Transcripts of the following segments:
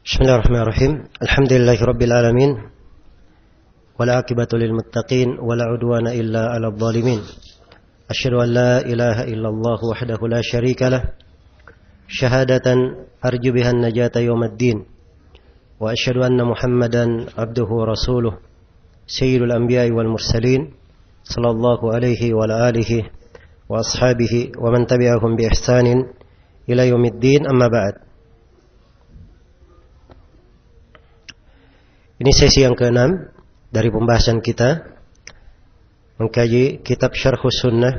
Bismillahirrahmanirrahim. Alhamdulillahirabbil alamin. Wala aqibatu lil muttaqin wala udwana illa 'alal zalimin. Asyhadu an la ilaha illallah wahdahu la syarikalah. Syahadatan arju biha an-najata yaumiddin. Wa asyhadu anna Muhammadan abduhu wa rasuluh. Sayyidul anbiya'i wal mursalin. Sallallahu alaihi wa ala alihi wa ashabihi wa man tabi'ahum bi ihsanin ila yaumiddin, amma ba'd. Ini sesi yang ke-6 dari pembahasan kita mengkaji kitab Syarhus Sunnah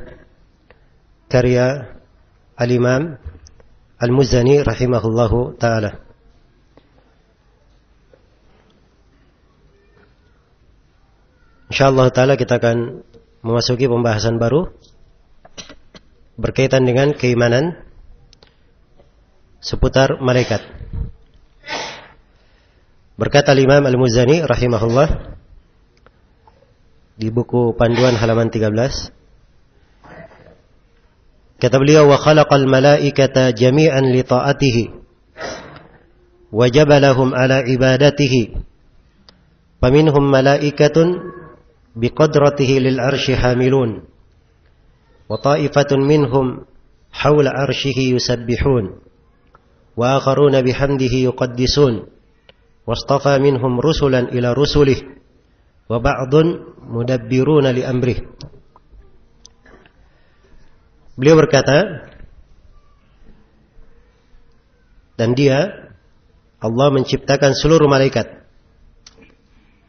karya Al-Imam Al-Muzani rahimahullahu ta'ala. InsyaAllah ta'ala kita akan memasuki pembahasan baru berkaitan dengan keimanan seputar malaikat. Berkata Imam Al-Muzani rahimahullah di buku panduan halaman 13, kata beliau, wa khalaqal malaikata jami'an li ta'atihi wa jabalahum ala ibadatihi faminhum malaikatun biqadratihi lil arsy hamilun wa ta'ifatun minhum hawla arsyihi yusabbihun wa akharuna bihamdihi yuqaddisun wastafa minhum rusulan ila rusulih wa ba'dun mudabbiruna li amrih. Beliau berkata, dan dia, Allah menciptakan seluruh malaikat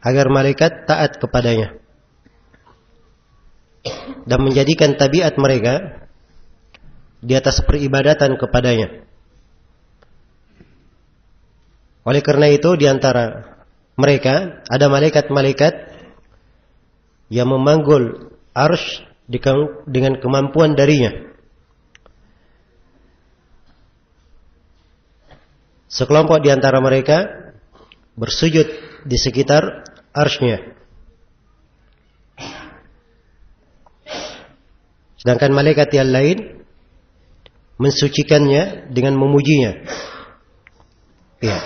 agar malaikat taat kepadanya dan menjadikan tabiat mereka di atas peribadatan kepadanya. Oleh karena itu di antara mereka ada malaikat-malaikat yang memanggul arsy dengan kemampuan darinya. Sekelompok di antara mereka bersujud di sekitar arsy-Nya. Sedangkan malaikat yang lain mensucikannya dengan memujinya. Ya.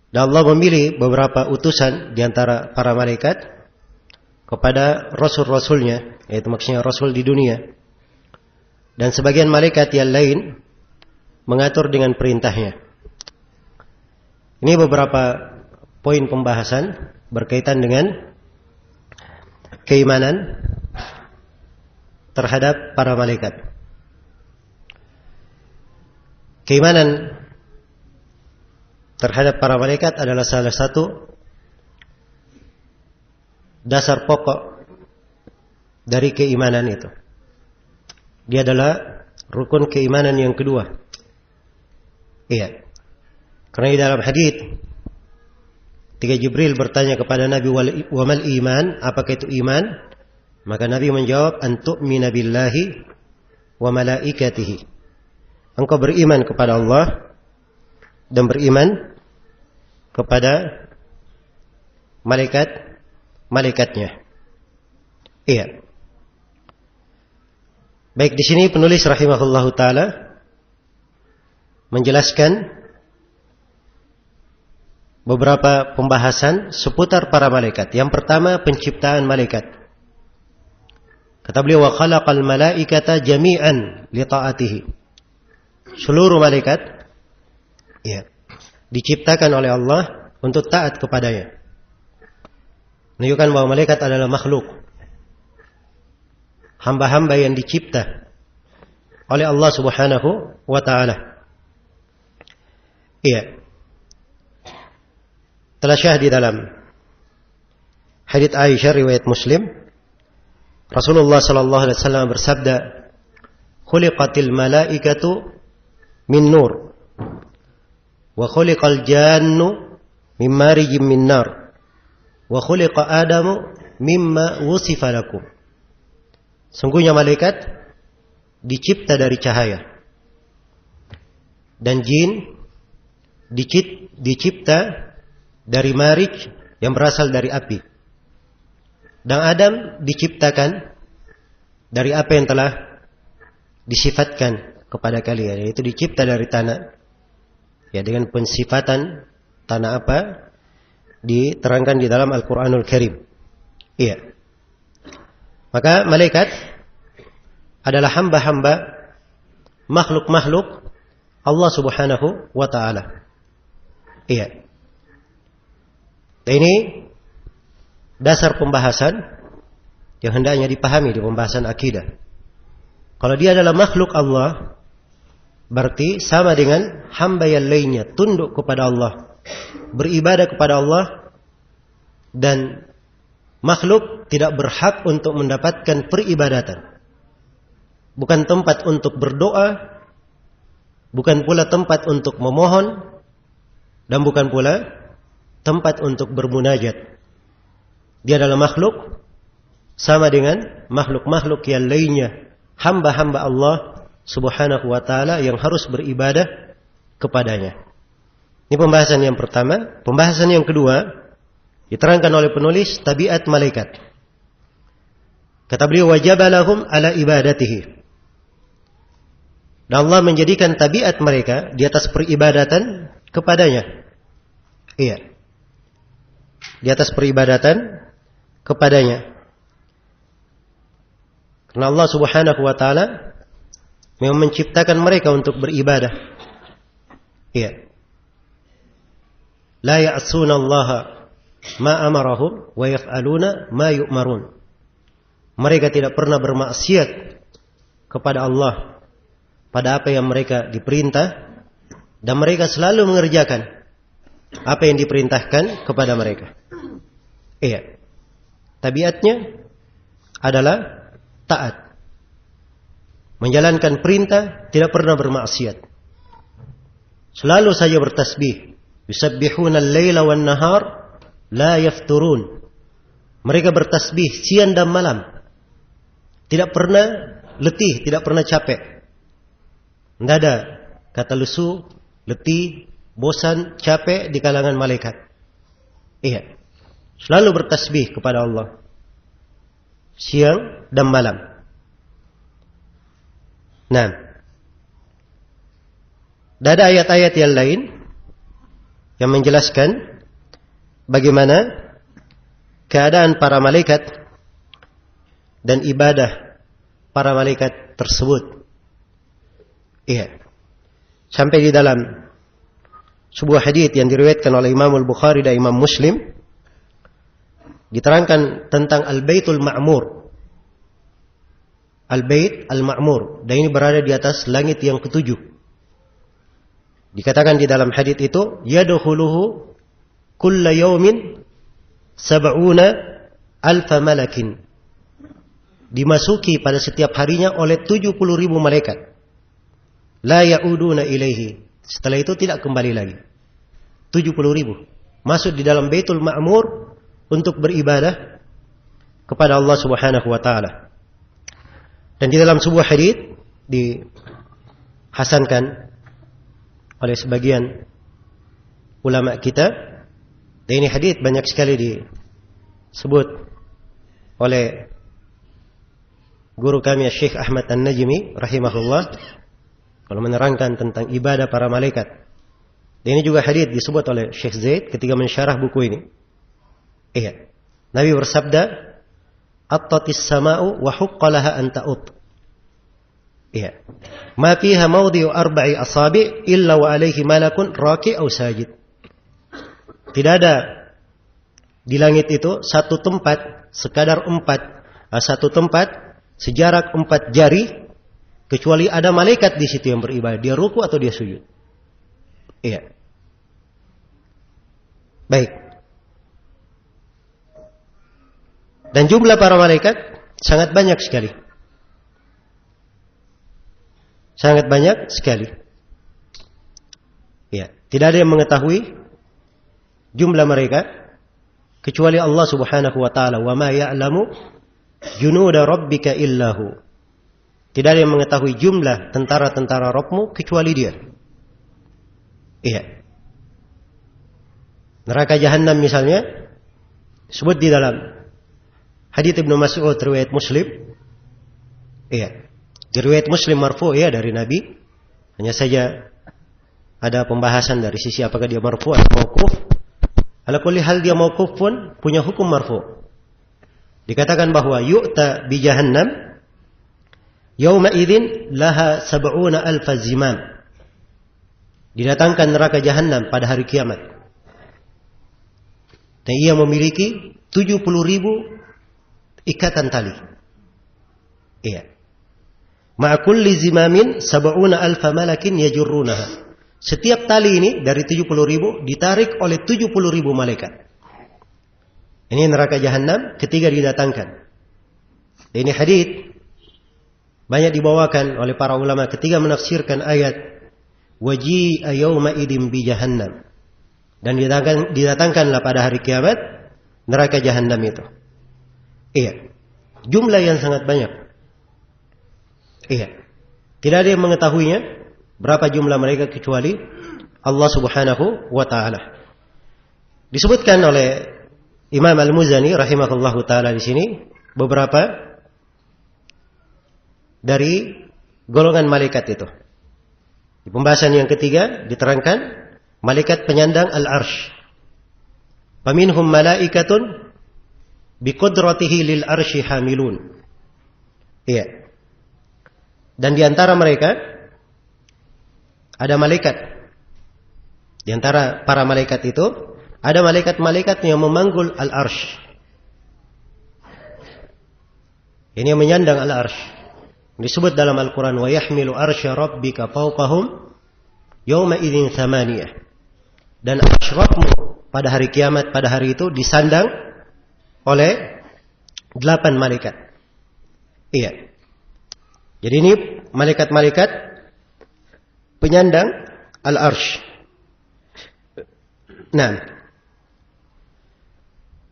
Dan Allah memilih beberapa utusan di antara para malaikat kepada rasul-rasulnya, yaitu maksudnya rasul di dunia. Dan sebagian malaikat yang lain mengatur dengan perintahnya. Ini beberapa poin pembahasan berkaitan dengan keimanan terhadap para malaikat. Keimanan terhadap para malaikat adalah salah satu dasar pokok dari keimanan itu. Dia adalah rukun keimanan yang kedua. Iya. Karena di dalam hadits ketika Jibril bertanya kepada Nabi, wa mal iman, apakah itu iman? Maka Nabi menjawab, an tu'mina billahi wa malaikatihi. Engkau beriman kepada Allah dan beriman kepada malaikat-malaikatnya. Iya. Baik, di sini penulis rahimahullahu taala menjelaskan beberapa pembahasan seputar para malaikat. Yang pertama, penciptaan malaikat. Kata beliau, wa khalaqal malaikata jami'an li ta'atihi. Seluruh malaikat ya, diciptakan oleh Allah untuk taat kepadanya. Menunjukkan bahwa malaikat adalah makhluk, hamba-hamba yang dicipta oleh Allah Subhanahu wa ta'ala. Iya. Telah syahid di dalam hadits Aisyah riwayat Muslim, Rasulullah sallallahu alaihi wasallam bersabda, khuliqatil malaikatu min nur wa khuliqal jannu min marijim min nar wa khuliqa adamu mimma wusifa lakum. Sungguhnya malaikat dicipta dari cahaya dan jin dicipta dari marij yang berasal dari api, dan Adam diciptakan dari apa yang telah disifatkan kepada kalian, yaitu dicipta dari tanah Ya, dengan pensifatan tanah apa diterangkan di dalam Al-Qur'anul Karim. Iya. Maka malaikat adalah hamba-hamba makhluk-makhluk Allah Subhanahu wa taala. Iya. Ini dasar pembahasan yang hendaknya dipahami di pembahasan akidah. Kalau dia adalah makhluk Allah, berarti sama dengan hamba yang lainnya, tunduk kepada Allah, beribadah kepada Allah, dan makhluk tidak berhak untuk mendapatkan peribadatan. Bukan tempat untuk berdoa, bukan pula tempat untuk memohon, dan bukan pula tempat untuk bermunajat. Dia adalah makhluk sama dengan makhluk-makhluk yang lainnya, hamba-hamba Allah Subhanahu wa ta'ala yang harus beribadah kepadanya. Ini pembahasan yang pertama. Pembahasan yang kedua diterangkan oleh penulis tabiat malaikat. Kata beliau, wajabalahum ala ibadatihi. Dan Allah menjadikan tabiat mereka di atas peribadatan kepadanya. Iya. Di atas peribadatan kepadanya. Karena Allah Subhanahu wa ta'ala memang menciptakan mereka untuk beribadah. Iya. La ya'suna Allah ma amarahum wa yaf'aluna ma yu'marun. Mereka tidak pernah bermaksiat kepada Allah pada apa yang mereka diperintah, dan mereka selalu mengerjakan apa yang diperintahkan kepada mereka. Iya. Tabiatnya adalah taat. Menjalankan perintah, tidak pernah bermaksiat. Selalu saja bertasbih. Yusabbihuna al-laila wan nahar la yafturun. Mereka bertasbih siang dan malam. Tidak pernah letih, tidak pernah capek. Tidak ada kata lesu, letih, bosan, capek di kalangan malaikat. Iya. Selalu bertasbih kepada Allah siang dan malam. Nah, dan ada ayat-ayat yang lain yang menjelaskan bagaimana keadaan para malaikat dan ibadah para malaikat tersebut. Iya. Sampai di dalam sebuah hadits yang diriwayatkan oleh Imam Al-Bukhari dan Imam Muslim, diterangkan tentang Al-Baitul Ma'mur. Al-Bait Al-Ma'mur. Dan ini berada di atas langit yang ketujuh. Dikatakan di dalam hadits itu, yadkhuluhu kulla yawmin sab'una alfa malakin. Dimasuki pada setiap harinya oleh 70.000 malaikat. La ya'uduna ilaihi. Setelah itu tidak kembali lagi. 70.000 masuk di dalam Baitul Ma'mur untuk beribadah kepada Allah Subhanahu wa taala. Dan di dalam sebuah hadits dihasankan oleh sebagian ulama kita, dan ini hadits banyak sekali disebut oleh guru kami Syekh Ahmad An-Najmi rahimahullah, kalau menerangkan tentang ibadah para malaikat. Dan ini juga hadits disebut oleh Syekh Zaid ketika mensyarah buku ini. Iya. Nabi bersabda, "Attatis sama'u wa huqqalaha an ta'ut." Iya. "Ma fiha mawdi'u arba'i asabi' illa wa alaihi malakun raki' aw sajid." Tidak ada di langit itu satu tempat satu tempat sejarak 4 jari kecuali ada malaikat di situ yang beribadah. Dia ruku atau dia sujud. Iya. Baik. Dan jumlah para malaikat sangat banyak sekali. Sangat banyak sekali. Ya, tidak ada yang mengetahui jumlah mereka kecuali Allah Subhanahu wa taala. Wa ma ya'lamu junuda rabbika illahu. Tidak ada yang mengetahui jumlah tentara-tentara Rabbmu kecuali Dia. Iya. Neraka Jahannam misalnya disebut di dalam hadits Ibnu Mas'ud riwayat Muslim. Iya. Di riwayat Muslim marfu' ya dari Nabi. Hanya saja ada pembahasan dari sisi apakah dia marfu atau mauquf. Ala kulli hal dia mauquf pun punya hukum marfu. Dikatakan bahwa yu'ta bi jahannam yauma idzin laha 70,000 zimam. Didatangkan neraka jahannam pada hari kiamat. Dan ia memiliki 70.000 ikatan tali. Iya. Ma'a kulli zimamin 70,000 malakin yajurrunaha. Setiap tali ini dari 70.000 ditarik oleh 70.000 malaikat. Ini neraka jahannam ketika didatangkan. Dan ini hadits banyak dibawakan oleh para ulama ketika menafsirkan ayat waji'a yawma idim bi jahannam. Dan didatangkanlah pada hari kiamat neraka jahannam itu. Iya. Jumlah yang sangat banyak. Iya. Tidak ada yang mengetahuinya berapa jumlah mereka kecuali Allah Subhanahu wa taala. Disebutkan oleh Imam Al-Muzani rahimahullahu taala di sini beberapa dari golongan malaikat itu. Di pembahasan yang ketiga diterangkan malaikat penyandang al-arsy. Faminhum malaikatun biqudratihi lil arsy hamilun. Iya. Dan di antara mereka ada malaikat. Di antara para malaikat itu ada malaikat-malaikat yang memanggul al-arsy. Ini yang menyandang al-arsy. Disebut dalam Al-Quran wa yahmilu arsya rabbika fawqahum yawma idzin thamaniyah. Dan arsy Rabbmu pada hari kiamat pada hari itu disandang oleh 8 malaikat. Iya. Jadi ini malaikat-malaikat penyandang al-arsy. Nah.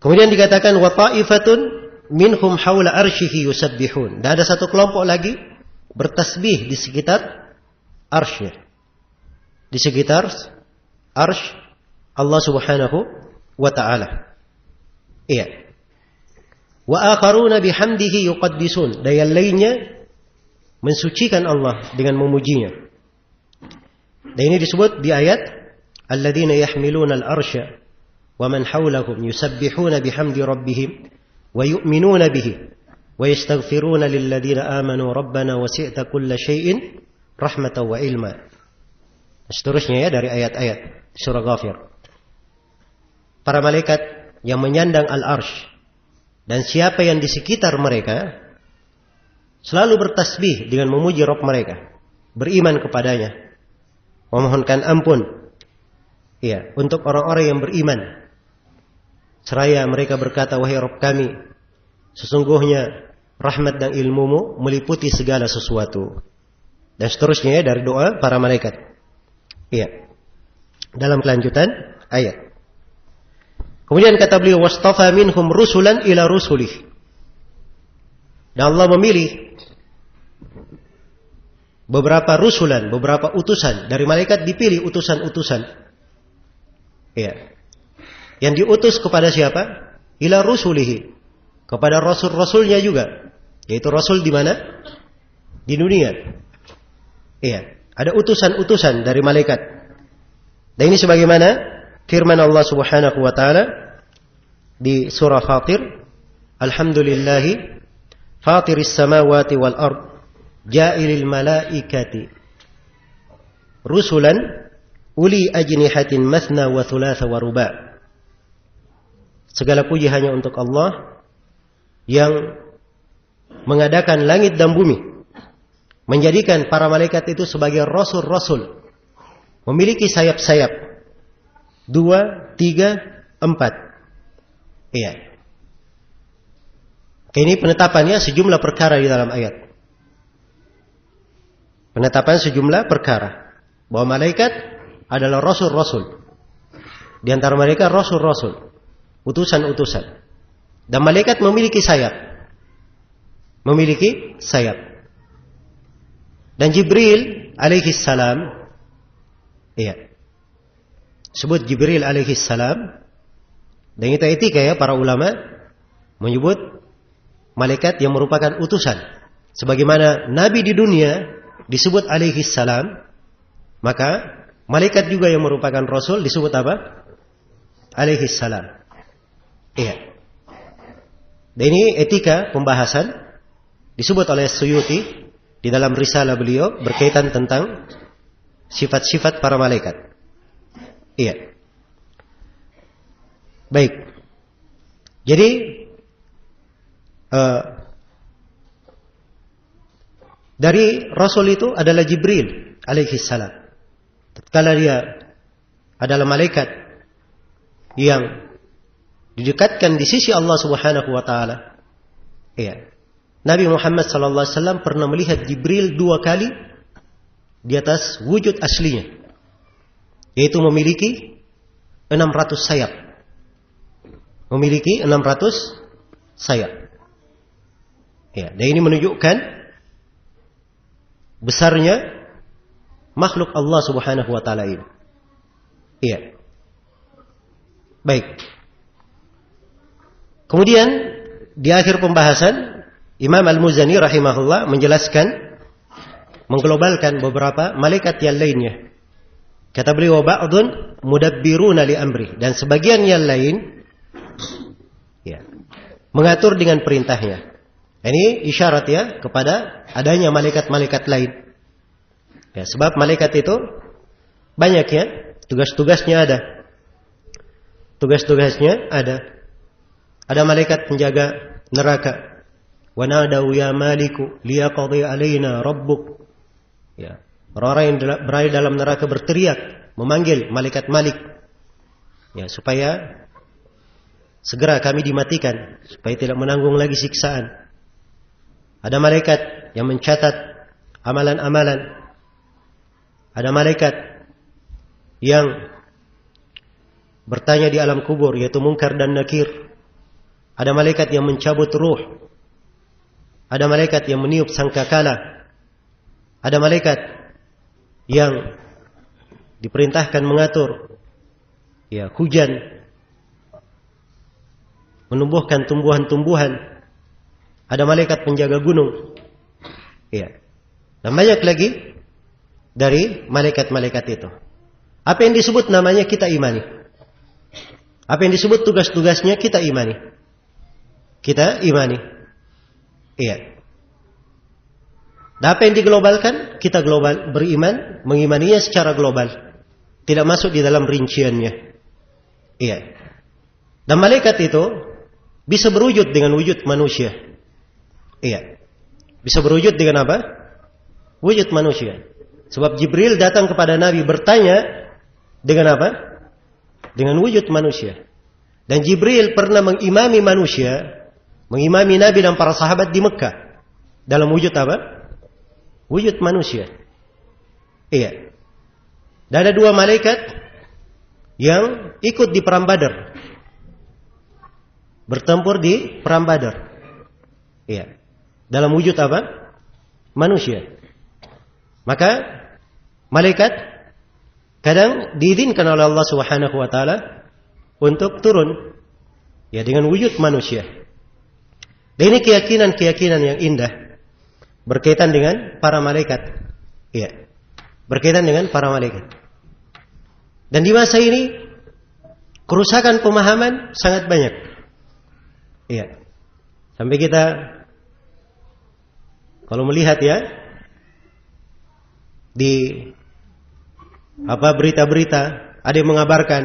Kemudian dikatakan wa ta'ifatun minhum haula arsyihi yusabbihun. Dan ada satu kelompok lagi bertasbih di sekitar arsy. Di sekitar arsy Allah Subhanahu wa taala. Iya. Wa akharuna bihamdihi yuqaddisun. Dan yang lainnya mensucikan Allah dengan memujinya. Dan ini disebut di ayat alladzina yahmiluna al-arsya wa man hawlahum yusabbihuna bihamdi rabbihim wa yu'minuna bihi wa yastaghfiruna lilladzina amanu rabbana wasi'ta kulla syai'in rahmatan wa ilma. Seterusnya ya dari ayat-ayat surah Ghafir. Para malaikat yang menyandang al-arsy dan siapa yang di sekitar mereka selalu bertasbih dengan memuji Rabb mereka, beriman kepadanya, memohonkan ampun, ya, untuk orang-orang yang beriman. Seraya mereka berkata, wahai Rabb kami, sesungguhnya rahmat dan ilmumu meliputi segala sesuatu. Dan seterusnya ya, dari doa para malaikat. Iya. Dalam kelanjutan ayat. Kemudian kata beliau, wastafa minhum rusulan ila rusulih. Dan Allah memilih beberapa rusulan, beberapa utusan. Dari malaikat dipilih utusan-utusan. Iya. Yang diutus kepada siapa? Ila rusulihi. Kepada rasul-rasulnya juga. Yaitu rasul di mana? Di dunia. Iya. Ada utusan-utusan dari malaikat. Dan ini sebagaimana firman Allah Subhanahu wa taala di surah Fatir, alhamdulillahi fatiris samawati wal ard ja'ilil malaikati rusulan uli ajnihatin mathna wa thulatha wa ruba'. Segala puji hanya untuk Allah yang mengadakan langit dan bumi, menjadikan para malaikat itu sebagai rasul-rasul, memiliki sayap-sayap 2, 3, 4. Iya. Ini penetapannya sejumlah perkara di dalam ayat. Penetapan sejumlah perkara bahwa malaikat adalah rasul-rasul. Di antara mereka rasul-rasul, utusan-utusan. Dan malaikat memiliki sayap. Memiliki sayap. Dan Jibril alaihi salam, iya, sebut Jibril alaihi salam. Dan itu etika ya, para ulama menyebut malaikat yang merupakan utusan. Sebagaimana Nabi di dunia disebut alaihi salam, maka malaikat juga yang merupakan rasul disebut apa? Alaihi salam. Iya. Dan ini etika pembahasan disebut oleh Suyuti di dalam risalah beliau berkaitan tentang sifat-sifat para malaikat. Iya. Baik. Jadi dari Rasul itu adalah Jibril alaihi salam. Tatkala dia adalah malaikat yang didekatkan di sisi Allah Subhanahu wa taala. Iya. Nabi Muhammad sallallahu alaihi wasallam pernah melihat Jibril 2 kali di atas wujud aslinya. Yaitu memiliki 600 sayap. Memiliki 600 sayap. Ya, dan ini menunjukkan besarnya makhluk Allah Subhanahu wa taala ini. Iya. Baik. Kemudian di akhir pembahasan Imam Al-Muzani rahimahullah menjelaskan, mengglobalkan beberapa malaikat yang lainnya. Kata beliau, ba'dun mudabbiruna li amri, dan sebagian yang lain ya, mengatur dengan perintahnya. Ini isyarat ya kepada adanya malaikat-malaikat lain. Ya, sebab malaikat itu banyak ya, tugas-tugasnya ada. Tugas-tugasnya ada. Ada malaikat penjaga neraka. Wa nadau ya maliku liyaqdi alaina rabbuk. Ya, orang-orang yang berada dalam neraka berteriak, memanggil malaikat Malik. Ya, supaya segera kami dimatikan, supaya tidak menanggung lagi siksaan. Ada malaikat yang mencatat amalan-amalan. Ada malaikat yang bertanya di alam kubur, yaitu Munkar dan Nakir. Ada malaikat yang mencabut ruh. Ada malaikat yang meniup sangkakala. Ada malaikat yang diperintahkan mengatur ya hujan, menumbuhkan tumbuhan-tumbuhan. Ada malaikat penjaga gunung. Ya. Dan banyak lagi dari malaikat-malaikat itu. Apa yang disebut namanya kita imani. Apa yang disebut tugas-tugasnya kita imani. Kita imani. Iya. Dan apa yang diglobalkan, kita global beriman, mengimaninya secara global. Tidak masuk di dalam rinciannya. Iya. Dan malaikat itu bisa berwujud dengan wujud manusia. Iya. Bisa berwujud dengan apa? Wujud manusia. Sebab Jibril datang kepada Nabi bertanya dengan apa? Dengan wujud manusia. Dan Jibril pernah mengimami manusia, mengimami Nabi dan para sahabat di Mekah dalam wujud apa? Wujud manusia. Iya. Dan ada 2 malaikat yang ikut di perang Badar, bertempur di perang Badar. Iya. Dalam wujud apa? Manusia. Maka malaikat kadang diizinkan oleh Allah Subhanahu wa taala untuk turun ya dengan wujud manusia. Dan ini keyakinan-keyakinan yang indah berkaitan dengan para malaikat. Iya. Berkaitan dengan para malaikat. Dan di masa ini kerusakan pemahaman sangat banyak. Iya. Sampai kita kalau melihat ya di berita-berita, ada yang mengabarkan,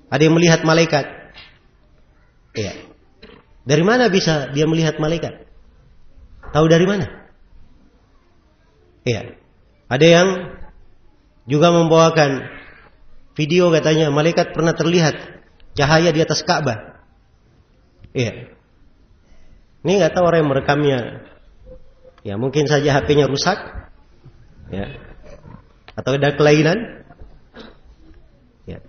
ada yang melihat malaikat. Iya. Dari mana bisa dia melihat malaikat? Tahu dari mana? Iya. Ada yang juga membawakan video katanya malaikat pernah terlihat cahaya di atas Ka'bah. Iya. Ini nggak tahu orang yang merekamnya. Ya mungkin saja HP-nya rusak. Ya. Atau ada kelainan. Ya.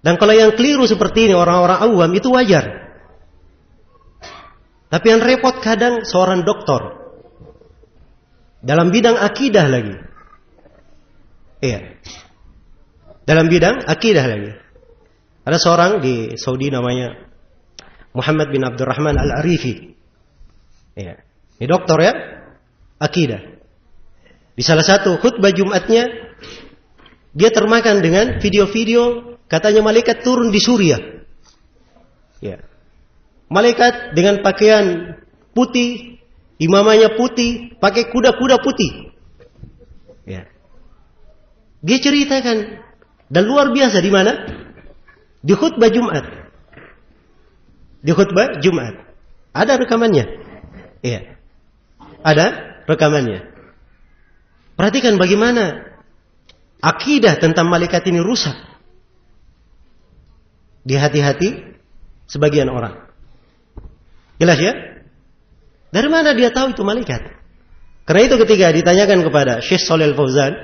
Dan kalau yang keliru seperti ini orang-orang awam itu wajar. Tapi yang repot kadang seorang doktor dalam bidang akidah lagi. Iya. Dalam bidang akidah lagi. Ada seorang di Saudi namanya Muhammad bin Abdurrahman Al-Arifi. Iya. Ini doktor ya, akidah. Di salah satu khutbah Jumatnya dia termakan dengan video-video katanya malaikat turun di Suriah. Ya. Malaikat dengan pakaian putih, imamanya putih, pakai kuda-kuda putih. Ya. Dia ceritakan, dan luar biasa di mana? Di khutbah Jumat. Di khutbah Jumat. Ada rekamannya. Iya. Ada rekamannya. Perhatikan bagaimana akidah tentang malaikat ini rusak di hati-hati sebagian orang. Jelas ya? Dari mana dia tahu itu malaikat? Karena itu ketika ditanyakan kepada Syekh Shalih Al-Fauzan,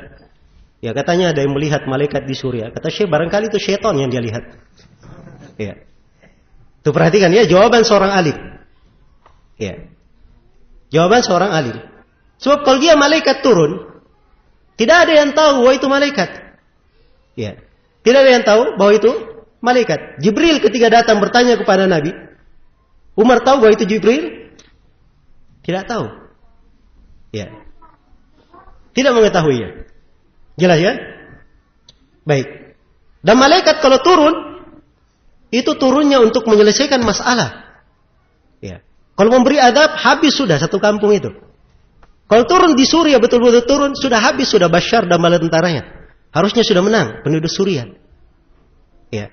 ya katanya ada yang melihat malaikat di Suriah. Kata Syekh, barangkali itu syaitan yang dia lihat. Ya. Tuh perhatikan ya, jawaban seorang alim. Ya. Jawaban seorang alim. Sebab kalau dia malaikat turun, tidak ada yang tahu bahwa itu malaikat. Ya. Tidak ada yang tahu bahwa itu malaikat. Jibril ketika datang bertanya kepada Nabi, Umar tahu bahwa itu Jibril? Tidak tahu. Ya. Tidak mengetahuinya. Jelas ya? Baik. Dan malaikat kalau turun, itu turunnya untuk menyelesaikan masalah. Ya. Kalau memberi adab, habis sudah satu kampung itu. Kalau turun di Suriah, betul-betul turun, sudah habis, sudah Bashar dan bala tentaranya. Harusnya sudah menang penduduk Suriah. Ya.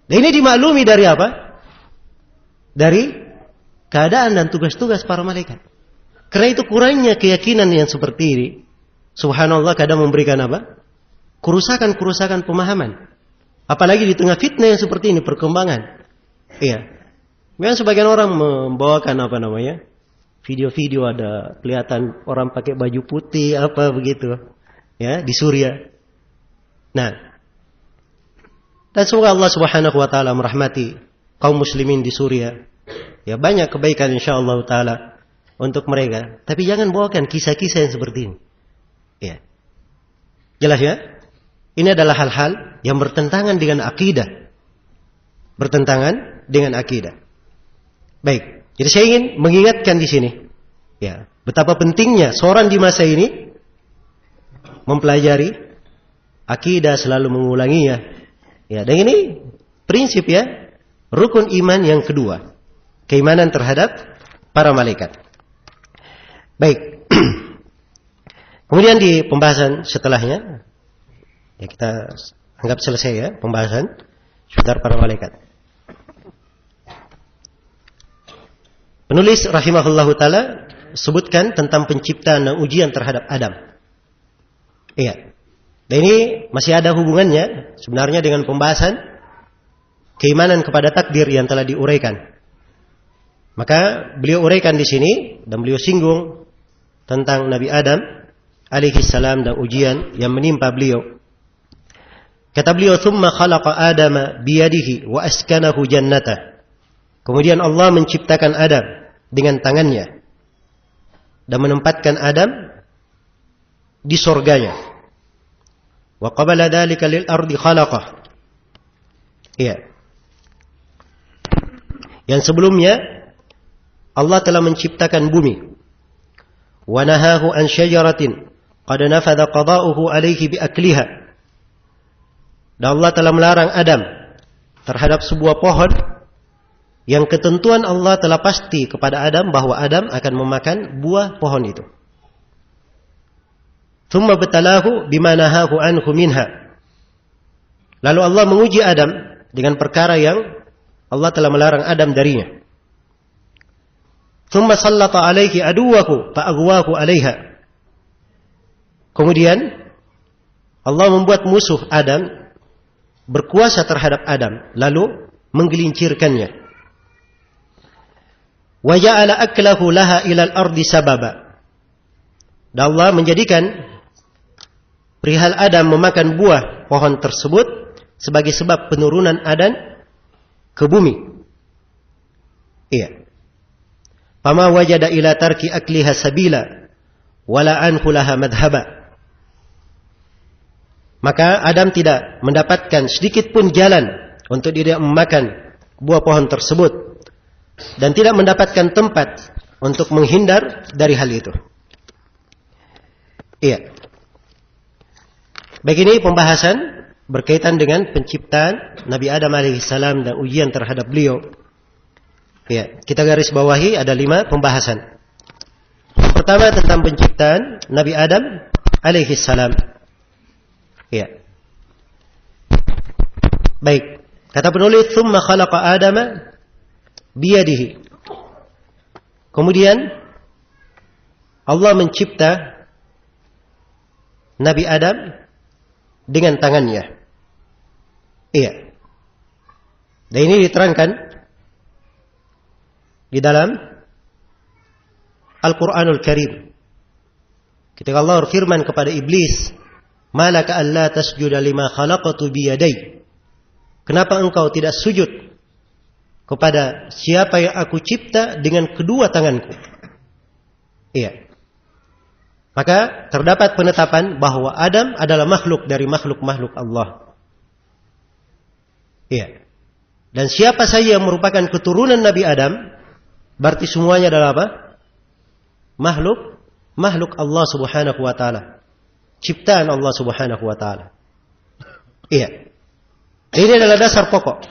Dan ini dimaklumi dari apa? Dari keadaan dan tugas-tugas para malaikat. Karena itu kurangnya keyakinan yang seperti ini, subhanallah kadang memberikan apa? Kerusakan-kerusakan pemahaman. Apalagi di tengah fitnah yang seperti ini, perkembangan. Iya. Memang sebagian orang membawakan apa namanya? Video-video ada kelihatan orang pakai baju putih apa begitu. Ya, di Suriah. Nah. Dan semoga Allah Subhanahu wa taala merahmati kaum muslimin di Suriah. Ya, banyak kebaikan insyaallah taala untuk mereka. Tapi jangan bawakan kisah-kisah yang seperti ini. Ya. Jelas ya? Ini adalah hal-hal yang bertentangan dengan akidah. Bertentangan dengan akidah. Baik. Jadi saya ingin mengingatkan di sini, ya, betapa pentingnya seorang di masa ini mempelajari akidah, selalu mengulanginya. Ya, dan ini prinsip ya, rukun iman yang kedua. Keimanan terhadap para malaikat. Baik. Kemudian di pembahasan setelahnya, ya kita anggap selesai ya pembahasan seputar para malaikat. Penulis rahimahullahu taala sebutkan tentang penciptaan dan ujian terhadap Adam. Iya. Dan ini masih ada hubungannya sebenarnya dengan pembahasan keimanan kepada takdir yang telah diuraikan. Maka beliau uraikan di sini dan beliau singgung tentang Nabi Adam alaihi salam dan ujian yang menimpa beliau. Kata beliau, "Tsumma khalaqa Adama biyadihi wa askanahu jannatah." Kemudian Allah menciptakan Adam dengan tangannya dan menempatkan Adam di surganya. Wa qabala dzalika lil ardi khalaqah. Iya. Yang sebelumnya Allah telah menciptakan bumi. Wa nahahu an syajaratin qad nafadha qada'uhu alayhi bi akliha. Dan Allah telah melarang Adam terhadap sebuah pohon yang ketentuan Allah telah pasti kepada Adam bahwa Adam akan memakan buah pohon itu. Tsumma batalahu bima nahahu anhu minha. Lalu Allah menguji Adam dengan perkara yang Allah telah melarang Adam darinya. Tsumma sallata alaihi aduwahu fa'aghwahu 'alaiha. Kemudian Allah membuat musuh Adam berkuasa terhadap Adam lalu menggelincirkannya. Wa ja'ala aklahu laha ilal ardi sababa. Dan Allah menjadikan perihal Adam memakan buah pohon tersebut sebagai sebab penurunan Adam ke bumi. Iya. Fama wajada ila tarki akliha sabila wala anhu laha madhhaba. Maka Adam tidak mendapatkan sedikit pun jalan untuk dia memakan buah pohon tersebut dan tidak mendapatkan tempat untuk menghindar dari hal itu. Iya. Baik, ini pembahasan berkaitan dengan penciptaan Nabi Adam alaihissalam dan ujian terhadap beliau. Ya, kita garis bawahi ada 5 pembahasan. Pertama tentang penciptaan Nabi Adam alaihissalam. Ya. Baik, kata penulis, "Tsumma khalaqa Adama biyadihi." Kemudian Allah mencipta Nabi Adam dengan tangannya. Iya. Dan ini diterangkan di dalam Al-Quranul Karim. Ketika Allah berfirman kepada iblis, "Malaka alla tasjuda lima khalaqatu biyadai." Kenapa engkau tidak sujud kepada siapa yang aku cipta dengan kedua tanganku? Iya. Maka terdapat penetapan bahwa Adam adalah makhluk dari makhluk-makhluk Allah. Iya. Dan siapa saja yang merupakan keturunan Nabi Adam, berarti semuanya adalah apa? Makhluk Allah Subhanahu wa taala. Ciptaan Allah Subhanahu wa taala. Iya. Ini adalah dasar pokok.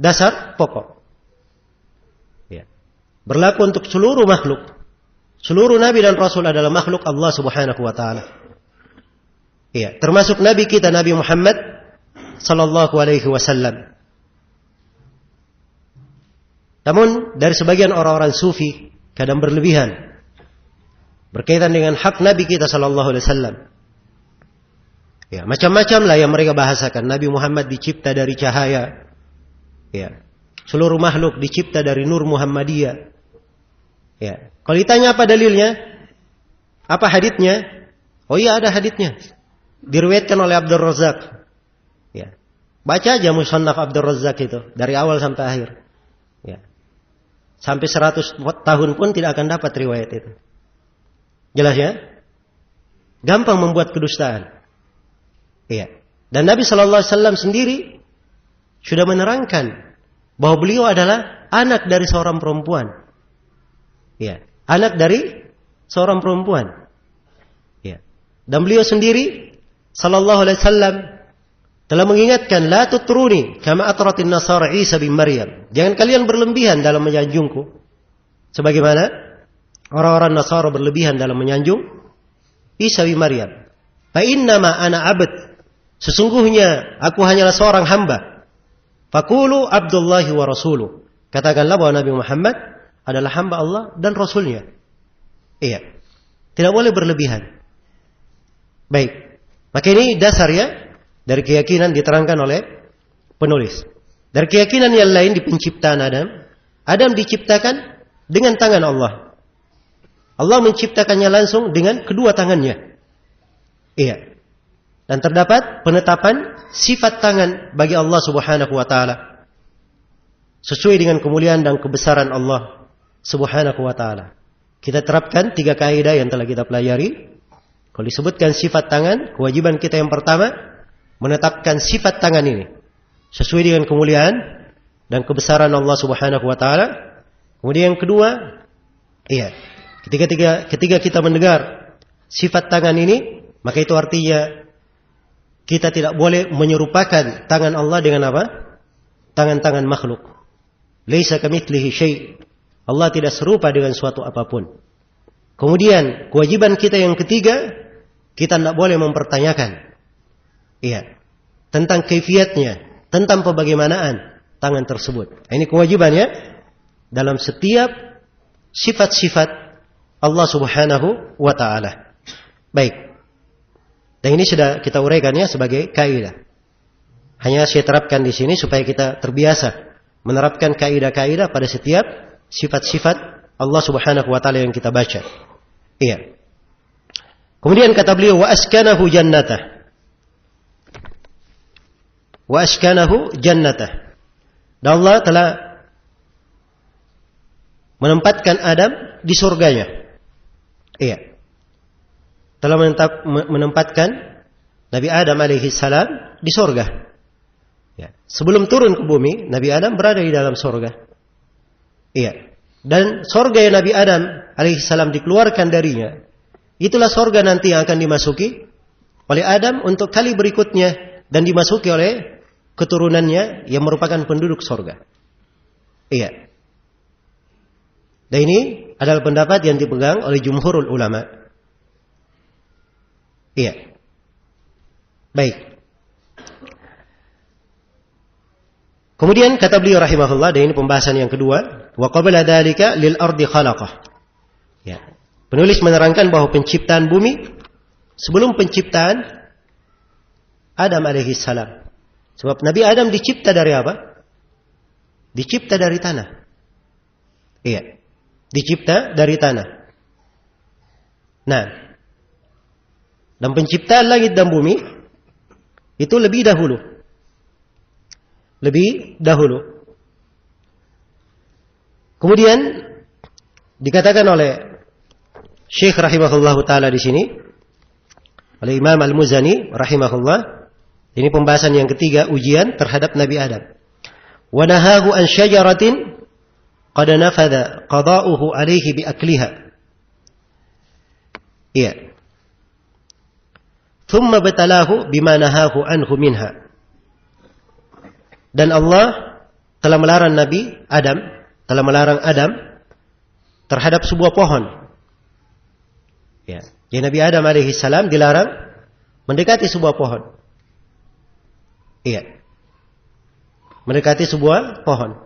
Dasar pokok. Iya. Berlaku untuk seluruh makhluk. Seluruh nabi dan rasul adalah makhluk Allah Subhanahu wa taala. Iya, termasuk nabi kita Nabi Muhammad sallallahu alaihi wasallam. Namun dari sebagian orang-orang sufi kadang berlebihan berkaitan dengan hak nabi kita sallallahu alaihi wasallam. Ya, macam-macam lah yang mereka bahasakan. Nabi Muhammad dicipta dari cahaya. Ya. Seluruh makhluk dicipta dari nur Muhammadiyah. Ya. Kalau ditanya apa dalilnya? Apa haditsnya? Oh iya, ada haditsnya. Diriwayatkan oleh Abdul Razzaq. Ya. Baca aja Musannaf Abdul Razzaq itu dari awal sampai akhir. Ya. Sampai 100 tahun pun tidak akan dapat riwayat itu. Jelas ya? Gampang membuat kedustaan. Iya. Dan Nabi sallallahu alaihi wasallam sendiri sudah menerangkan bahwa beliau adalah anak dari seorang perempuan. Ya, anak dari seorang perempuan. Ya. Dan beliau sendiri sallallahu alaihi wasallam telah mengingatkan, "La tutruni kama atratin nasara Isa bin Maryam." Jangan kalian berlebihan dalam menyanjungku sebagaimana orang-orang Nasara berlebihan dalam menyanjung Isa bin Maryam. Fa innama ana 'abd. Sesungguhnya aku hanyalah seorang hamba. Faqulu Abdullahi wa rasuluh. Katakanlah bahwa Nabi Muhammad adalah hamba Allah dan Rasulnya. Iya. Tidak boleh berlebihan. Baik. Maka ini dasarnya dari keyakinan diterangkan oleh penulis. Dari keyakinan yang lain di penciptaan Adam. Adam diciptakan dengan tangan Allah. Allah menciptakannya langsung dengan kedua tangannya. Iya. Dan terdapat penetapan sifat tangan bagi Allah Subhanahu wa taala. Sesuai dengan kemuliaan dan kebesaran Allah Subhanahu wa taala. Kita terapkan 3 kaidah yang telah kita pelajari. Kalau disebutkan sifat tangan, kewajiban kita yang pertama menetapkan sifat tangan ini sesuai dengan kemuliaan dan kebesaran Allah Subhanahu wa taala. Kemudian yang kedua, iya, ketika kita mendengar sifat tangan ini, maka itu artinya kita tidak boleh menyerupakan tangan Allah dengan apa? Tangan-tangan makhluk. Laisa kamitslihi syai'. Allah tidak serupa dengan suatu apapun. Kemudian kewajiban kita yang ketiga, kita tidak boleh mempertanyakan, iya, tentang kaifiatnya, tentang pembagaimanaan tangan tersebut. Ini kewajibannya dalam setiap sifat-sifat Allah Subhanahu wa taala. Baik. Dan ini sudah kita uraikannya sebagai kaidah. Hanya saya terapkan di sini supaya kita terbiasa menerapkan kaidah-kaidah pada setiap sifat-sifat Allah Subhanahu wa taala yang kita baca. Iya. Kemudian kata beliau, wa askanahu jannatah. Wa askanahu jannatah. Dan Allah telah menempatkan Adam di surganya. Iya. Telah menempatkan Nabi Adam alaihi salam di surga. Ya. Sebelum turun ke bumi, Nabi Adam berada di dalam surga. Iya. Dan surga yang Nabi Adam alaihi salam dikeluarkan darinya, itulah surga nanti yang akan dimasuki oleh Adam untuk kali berikutnya dan dimasuki oleh keturunannya yang merupakan penduduk surga. Iya. Dan ini adalah pendapat yang dipegang oleh jumhurul ulama. Iya. Baik. Kemudian kata beliau rahimahullah, dan ini pembahasan yang kedua, wa qabla dzalika lil ardi khalaqah. Ya. Penulis menerangkan bahwa penciptaan bumi sebelum penciptaan Adam alaihi salam. Sebab Nabi Adam dicipta dari apa? Dicipta dari tanah. Iya. Dicipta dari tanah. Nah, dan penciptaan langit dan bumi itu lebih dahulu. Lebih dahulu. Kemudian dikatakan oleh Syekh rahimahullah taala di sini, oleh Imam Al-Muzani rahimahullah, ini pembahasan yang ketiga, ujian terhadap Nabi Adam. Wa nahahu an syajaratin qad nafadha qada'uhu alayhi bi akliha. Iya. Thumma batalahu bima nahahu anhu minha. Dan Allah telah melarang Adam terhadap sebuah pohon. Ya, jadi Nabi Adam alaihi salam dilarang mendekati sebuah pohon. Iya. Mendekati sebuah pohon.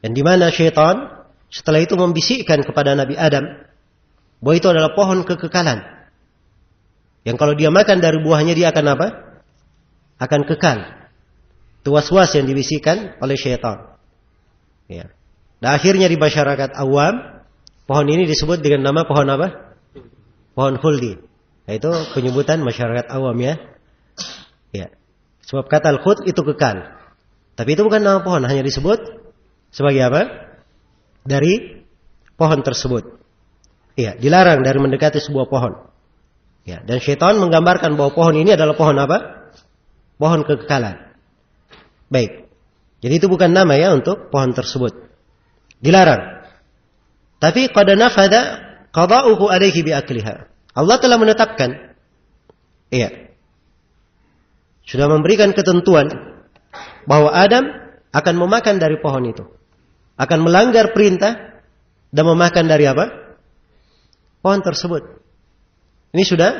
Dan di mana syaitan setelah itu membisikkan kepada Nabi Adam bahwa itu adalah pohon kekekalan. Yang kalau dia makan dari buahnya dia akan apa? Akan kekal. Itu was-was yang dibisikkan oleh syaitan. Ya. Dan akhirnya di masyarakat awam, pohon ini disebut dengan nama pohon apa? Pohon khuldi. Itu penyebutan masyarakat awam ya. Ya. Sebab kata al-khuld itu kekal. Tapi itu bukan nama pohon, hanya disebut sebagai apa? Dari pohon tersebut. Ya, dilarang dari mendekati sebuah pohon. Ya, dan syaitan menggambarkan bahwa pohon ini adalah pohon apa? Pohon kekekalan. Baik. Jadi itu bukan nama ya untuk pohon tersebut. Dilarang. Tapi qad nafadha qada'uhu alayhi bi akliha. Allah telah menetapkan. Iya. Sudah memberikan ketentuan bahwa Adam akan memakan dari pohon itu. Akan melanggar perintah dan memakan dari apa? Pohon tersebut. Ini sudah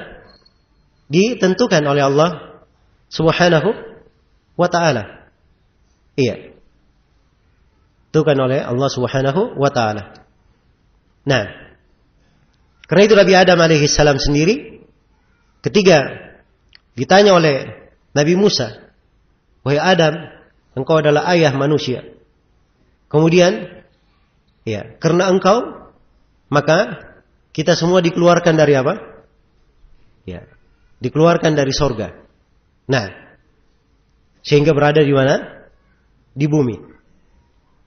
ditentukan oleh Allah Subhanahu wa ta'ala. Iya. Ditentukan oleh Allah Subhanahu wa ta'ala. Nah, karena itu Nabi Adam alaihi salam sendiri ketika ditanya oleh Nabi Musa, "Wahai Adam, engkau adalah ayah manusia. Kemudian, ya, karena engkau, maka kita semua dikeluarkan dari apa? Ya, dikeluarkan dari sorga. Nah, sehingga berada di mana? Di bumi.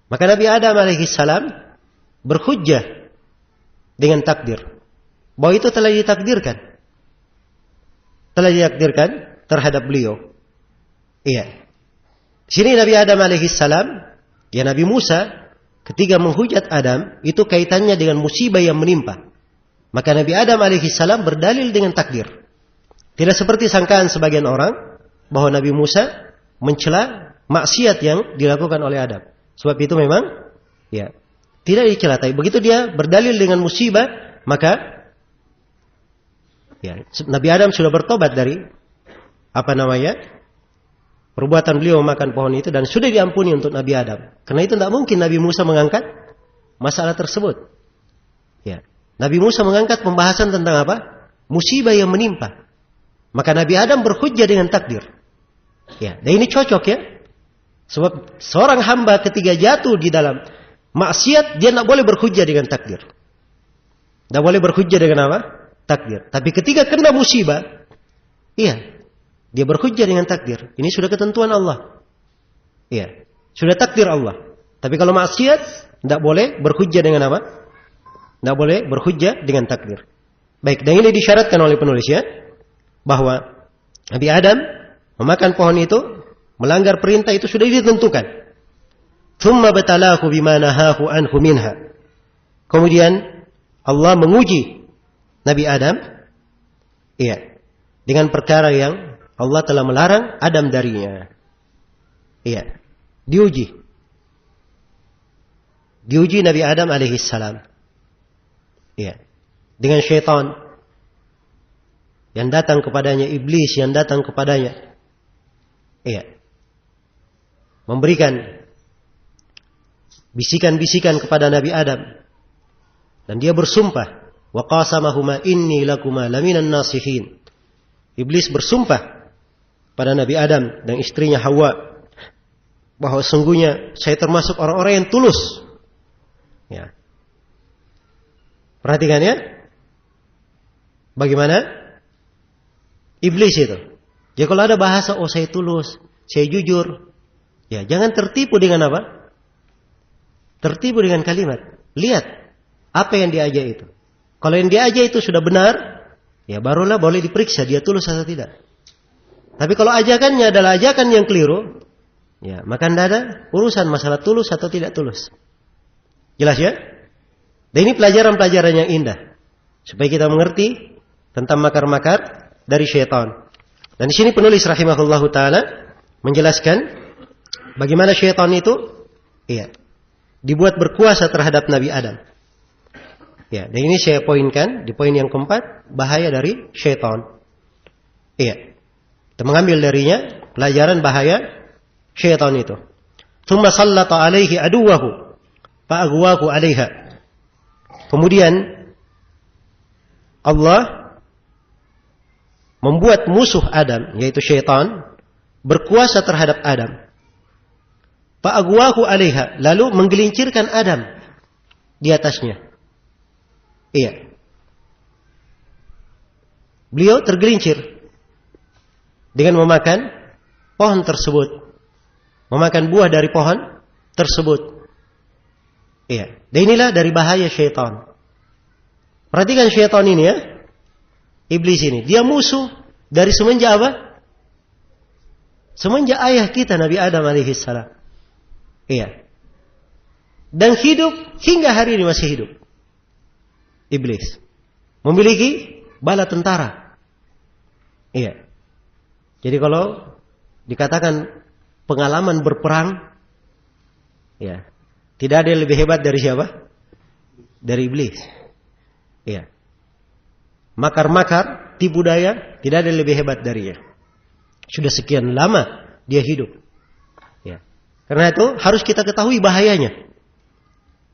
Maka Nabi Adam alaihi salam berhujjah dengan takdir. Bahwa itu telah ditakdirkan. Telah ditakdirkan terhadap beliau. Iya. Di sini Nabi Adam alaihi salam, ya Nabi Musa ketika menghujat Adam itu kaitannya dengan musibah yang menimpa. Maka Nabi Adam alaihi salam berdalil dengan takdir. Tidak seperti sangkaan sebagian orang bahwa Nabi Musa mencela maksiat yang dilakukan oleh Adam. Sebab itu memang ya tidak dicela. Tapi begitu dia berdalil dengan musibah, maka ya Nabi Adam sudah bertobat dari perbuatan beliau memakan pohon itu dan sudah diampuni untuk Nabi Adam. Karena itu tidak mungkin Nabi Musa mengangkat masalah tersebut. Ya. Nabi Musa mengangkat pembahasan tentang apa? Musibah yang menimpa. Maka Nabi Adam berhujjah dengan takdir. Ya, dan ini cocok ya. Sebab seorang hamba ketika jatuh di dalam maksiat, dia tidak boleh berhujjah dengan takdir. Tidak boleh berhujjah dengan apa? Takdir. Tapi ketika kena musibah, iya, dia berhujjah dengan takdir. Ini sudah ketentuan Allah. Iya, sudah takdir Allah. Tapi kalau maksiat, tidak boleh berhujjah dengan apa? Tidak boleh berhujjah dengan takdir. Baik, dan ini disyaratkan oleh penulis ya, bahwa Nabi Adam memakan pohon itu, melanggar perintah itu sudah ditentukan. Tsumma batalahu bima nahahu anhu minha. Kemudian Allah menguji Nabi Adam, iya, dengan perkara yang Allah telah melarang Adam darinya. Iya, diuji Nabi Adam alaihissalam. Iya, dengan syaitan yang datang kepadanya, iblis yang datang kepadanya. Iya, memberikan bisikan-bisikan kepada Nabi Adam, dan dia bersumpah, wa qasamahuma inni lakuma laminan nasihin. Iblis bersumpah pada Nabi Adam dan istrinya Hawa bahwa sungguhnya saya termasuk orang-orang yang tulus. Ya. Perhatikan ya, bagaimana iblis itu. Ya, kalau ada bahasa, oh saya tulus, saya jujur, ya jangan tertipu dengan apa? Tertipu dengan kalimat. Lihat apa yang dia ajak itu. Kalau yang dia ajak itu sudah benar, ya barulah boleh diperiksa dia tulus atau tidak. Tapi kalau ajakannya adalah ajakan yang keliru, ya maka tidak ada urusan masalah tulus atau tidak tulus. Jelas ya? Dan ini pelajaran-pelajaran yang indah, supaya kita mengerti tentang makar-makar dari syaitan. Dan di sini penulis rahimahullahu taala menjelaskan bagaimana syaitan itu, iya, dibuat berkuasa terhadap Nabi Adam. Ya, dan ini saya poinkan di poin yang keempat, bahaya dari syaitan. Iya. Kita mengambil darinya pelajaran bahaya syaitan itu. Tsumma sallata alaihi aduwahu fa aghwahu 'alaiha. Kemudian Allah membuat musuh Adam, yaitu syaitan, berkuasa terhadap Adam. Fa aghwahu 'alaiha, lalu menggelincirkan Adam di atasnya. Iya. Beliau tergelincir dengan memakan pohon tersebut, memakan buah dari pohon tersebut. Iya. Dan inilah dari bahaya syaitan. Perhatikan syaitan ini ya, iblis ini, dia musuh dari semenjak apa? Semenjak ayah kita Nabi Adam alaihissalam. Iya. Dan hidup hingga hari ini masih hidup. Iblis memiliki bala tentara. Iya. Jadi kalau dikatakan pengalaman berperang, ya, tidak ada yang lebih hebat dari siapa? Dari iblis. Iya. Makar-makar, tipu daya, tidak ada yang lebih hebat darinya. Sudah sekian lama dia hidup. Ya. Karena itu harus kita ketahui bahayanya.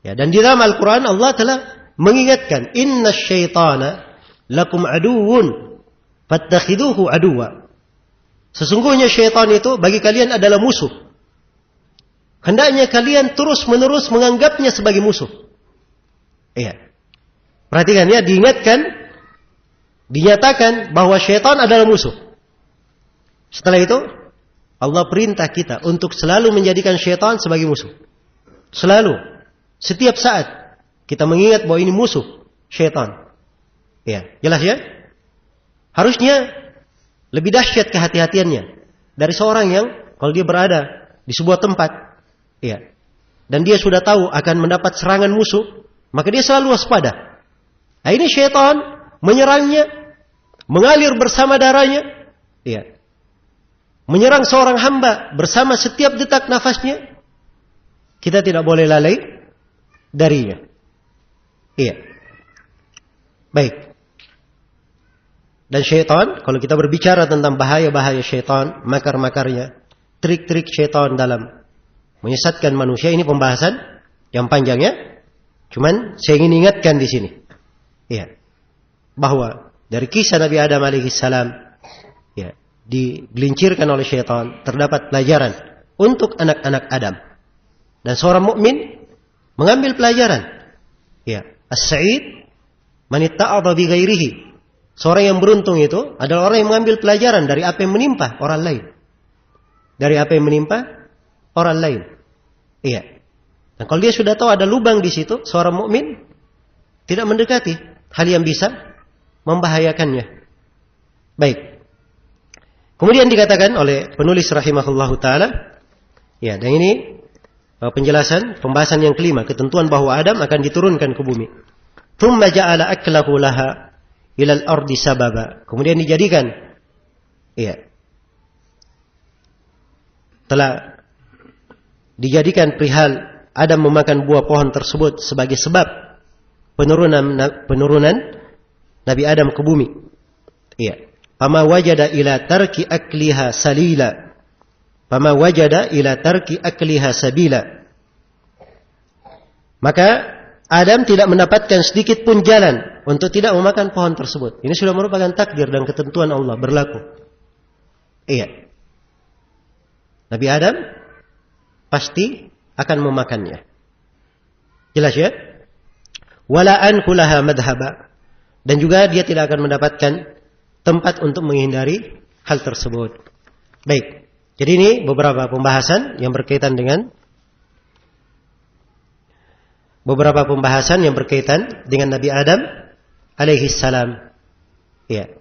Ya, dan di dalam Al-Quran Allah telah mengingatkan, inna syaitana lakum aduun fattakhiduhu aduwa. Sesungguhnya syaitan itu bagi kalian adalah musuh. Hendaknya kalian terus-menerus menganggapnya sebagai musuh. Iya. Perhatikan ya, diingatkan, dinyatakan bahwa syaitan adalah musuh. Setelah itu Allah perintah kita untuk selalu menjadikan syaitan sebagai musuh. Selalu, setiap saat kita mengingat bahwa ini musuh syaitan. Ya, jelas ya? Harusnya lebih dahsyat kehati-hatiannya dari seorang yang kalau dia berada di sebuah tempat, ya, dan dia sudah tahu akan mendapat serangan musuh, maka dia selalu waspada. Nah, ini syaitan menyerangnya, mengalir bersama darahnya, ya, menyerang seorang hamba bersama setiap detak nafasnya. Kita tidak boleh lalai darinya. Iya. Baik. Dan syaitan, kalau kita berbicara tentang bahaya-bahaya syaitan, makar-makarnya, trik-trik syaitan dalam menyesatkan manusia, ini pembahasan yang panjang ya. Cuman saya ingin ingatkan di sini. Iya. Bahwa dari kisah Nabi Adam alaihissalam, ya, digelincirkan oleh syaitan, terdapat pelajaran untuk anak-anak Adam. Dan seorang mukmin mengambil pelajaran. Ya. As-sa'id man itta'adha bi ghairihi. Seorang yang beruntung itu adalah orang yang mengambil pelajaran dari apa yang menimpa orang lain. Dari apa yang menimpa orang lain. Iya. Dan kalau dia sudah tahu ada lubang di situ, seorang mukmin tidak mendekati hal yang bisa membahayakannya. Baik. Kemudian dikatakan oleh penulis rahimahullahu taala, ya, dan ini penjelasan pembahasan yang kelima, ketentuan bahwa Adam akan diturunkan ke bumi. Tsumma ja'ala aklahu laha ilal ardi sababa. Kemudian dijadikan Iya. Telah dijadikan perihal Adam memakan buah pohon tersebut sebagai sebab penurunan Nabi Adam ke bumi. Iya. Fama wajada ila tarki akliha salila. Fama wajada ila tarki akliha sabila. Maka Adam tidak mendapatkan sedikit pun jalan untuk tidak memakan pohon tersebut. Ini sudah merupakan takdir dan ketentuan Allah berlaku. Iya. Nabi Adam pasti akan memakannya. Jelas ya? Wala anhu laha madhhaba. Dan juga dia tidak akan mendapatkan tempat untuk menghindari hal tersebut. Baik. Jadi ini beberapa pembahasan yang berkaitan dengan Nabi Adam alaihi salam. Ya.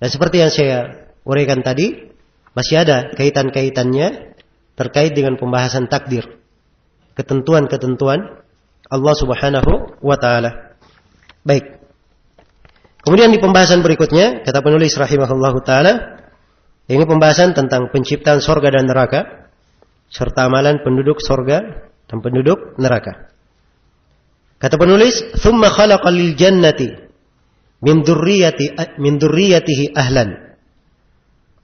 Dan seperti yang saya uraikan tadi, masih ada kaitan-kaitannya terkait dengan pembahasan takdir. Ketentuan-ketentuan Allah Subhanahu wa taala. Baik. Kemudian di pembahasan berikutnya, kata penulis rahimahullahu taala, ini pembahasan tentang penciptaan sorga dan neraka serta amalan penduduk sorga dan penduduk neraka. Kata penulis, "Tsumma khalaqa lil jannati min dzurriyyatihi ahlan.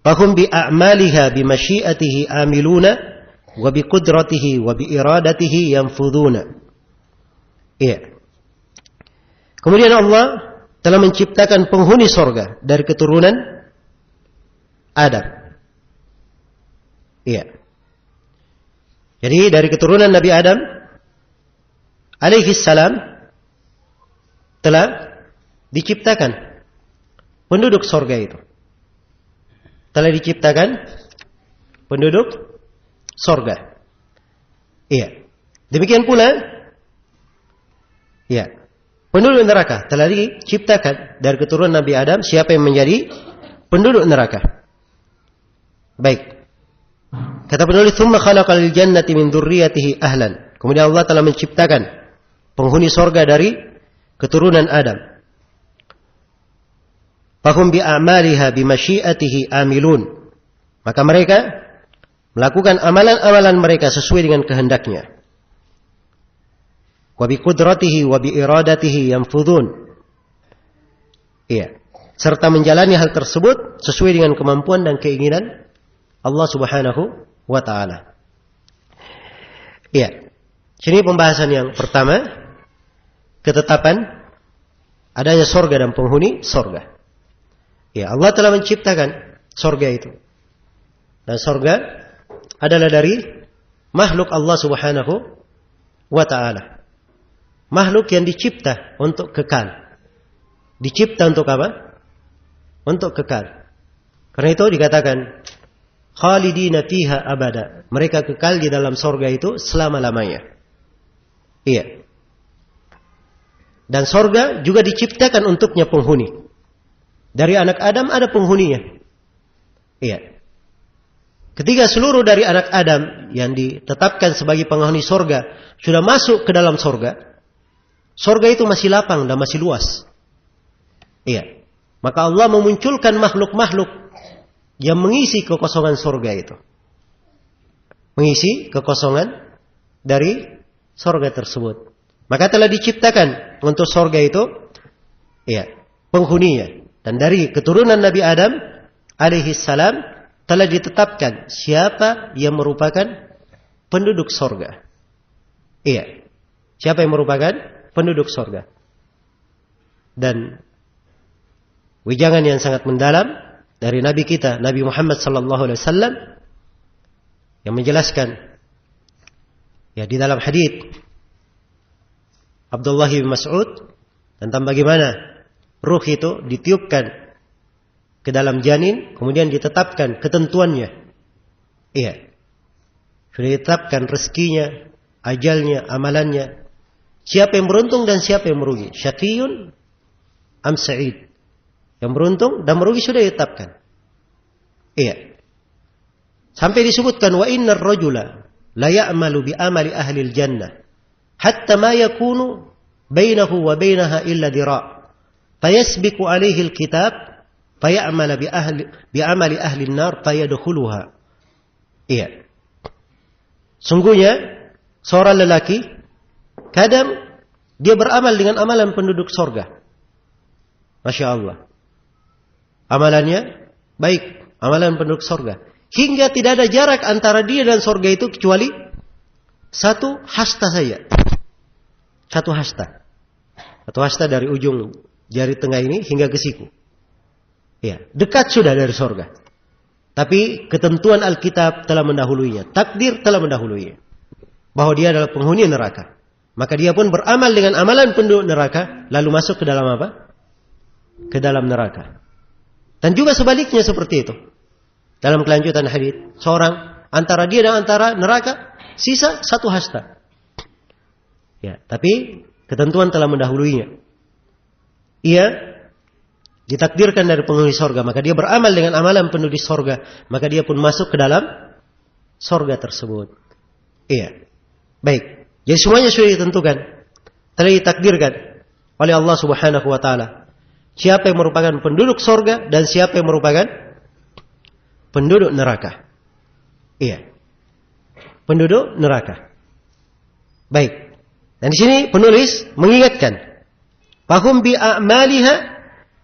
Fahum bi a'maliha bi masyiatihi amiluna wa bi qudratihi wa bi iradatihi yanfuduna." Iya. Kemudian Allah telah menciptakan penghuni sorga dari keturunan Adam. Iya. Jadi dari keturunan Nabi Adam alaihi salam telah diciptakan penduduk sorga itu. Telah diciptakan penduduk sorga. Iya. Demikian pula, ya, penduduk neraka telah diciptakan dari keturunan Nabi Adam. Siapa yang menjadi penduduk neraka? Baik. Kata penulis, "Tsumma khalaqa lil jannati min dzurriyyatihi ahlan." Kemudian Allah telah menciptakan penghuni sorga dari keturunan Adam. Fahum bi a'maliha bi masyiatihi amilun. Maka mereka melakukan amalan-amalan mereka sesuai dengan kehendaknya. Wa bi qudratihi wa bi iradatihi yanfudun. Iya. Serta menjalani hal tersebut sesuai dengan kemampuan dan keinginan Allah Subhanahu wa ta'ala. Iya. Sini pembahasan yang pertama, ketetapan adanya sorga dan penghuni sorga. Ya, Allah telah menciptakan sorga itu. Dan sorga adalah dari makhluk Allah Subhanahu wa ta'ala. Makhluk yang dicipta untuk kekal. Dicipta untuk apa? Untuk kekal. Karena itu dikatakan khalidina fiha abada. Mereka kekal di dalam sorga itu selama-lamanya. Iya. Dan sorga juga diciptakan untuknya penghuni. Dari anak Adam ada penghuninya. Iya. Ketika seluruh dari anak Adam yang ditetapkan sebagai penghuni sorga sudah masuk ke dalam sorga, sorga itu masih lapang dan masih luas. Iya. Maka Allah memunculkan makhluk-makhluk yang mengisi kekosongan sorga itu. Mengisi kekosongan dari sorga tersebut. Maka telah diciptakan untuk sorga itu, ya, penghuninya. Dan dari keturunan Nabi Adam alaihi salam telah ditetapkan siapa yang merupakan penduduk sorga. Iya. Siapa yang merupakan penduduk sorga. Dan wejangan yang sangat mendalam dari Nabi kita, Nabi Muhammad sallallahu alaihi wasallam, yang menjelaskan, ya, di dalam hadits Abdullah bin Mas'ud tentang bagaimana ruh itu ditiupkan ke dalam janin, kemudian ditetapkan ketentuannya. Iya. Sudah ditetapkan rezekinya, ajalnya, amalannya. Siapa yang beruntung dan siapa yang merugi. Syaqiyun am sa'id. Yang beruntung dan merugi sudah ditetapkan. Iya. Sampai disebutkan wa innar rajula la ya'malu bi amali ahli al-jannah hatta ma yakunu bainahu wa bainaha illa dira'. Fayasbiqu alaihi al-kitab fay'amala bi'amali ahli an-nar fayadkhuluha. Iya. Sungguhnya seorang lelaki kadang dia beramal dengan amalan penduduk sorga. Masya Allah. Amalannya baik, amalan penduduk sorga. Hingga tidak ada jarak antara dia dan sorga itu kecuali satu hasta saja. Satu hasta. Satu hasta dari ujung jari tengah ini hingga ke siku. Ya, dekat sudah dari sorga. Tapi ketentuan Alkitab telah mendahuluinya. Takdir telah mendahuluinya. Bahwa dia adalah penghuni neraka. Maka dia pun beramal dengan amalan penduduk neraka. Lalu masuk ke dalam apa? Ke dalam neraka. Dan juga sebaliknya seperti itu. Dalam kelanjutan hadis, seorang antara dia dan antara neraka, sisa satu hasta. Ya, tapi ketentuan telah mendahuluinya. Ia ditakdirkan dari penghuni sorga, maka dia beramal dengan amalan penduduk sorga, maka dia pun masuk ke dalam sorga tersebut. Iya. Baik. Jadi semuanya sudah ditentukan, telah ditakdirkan oleh Allah Subhanahu wa taala. Siapa yang merupakan penduduk sorga dan siapa yang merupakan penduduk neraka. Iya. Penduduk neraka. Baik. Dan di sini penulis mengingatkan, fahum bi a'maliha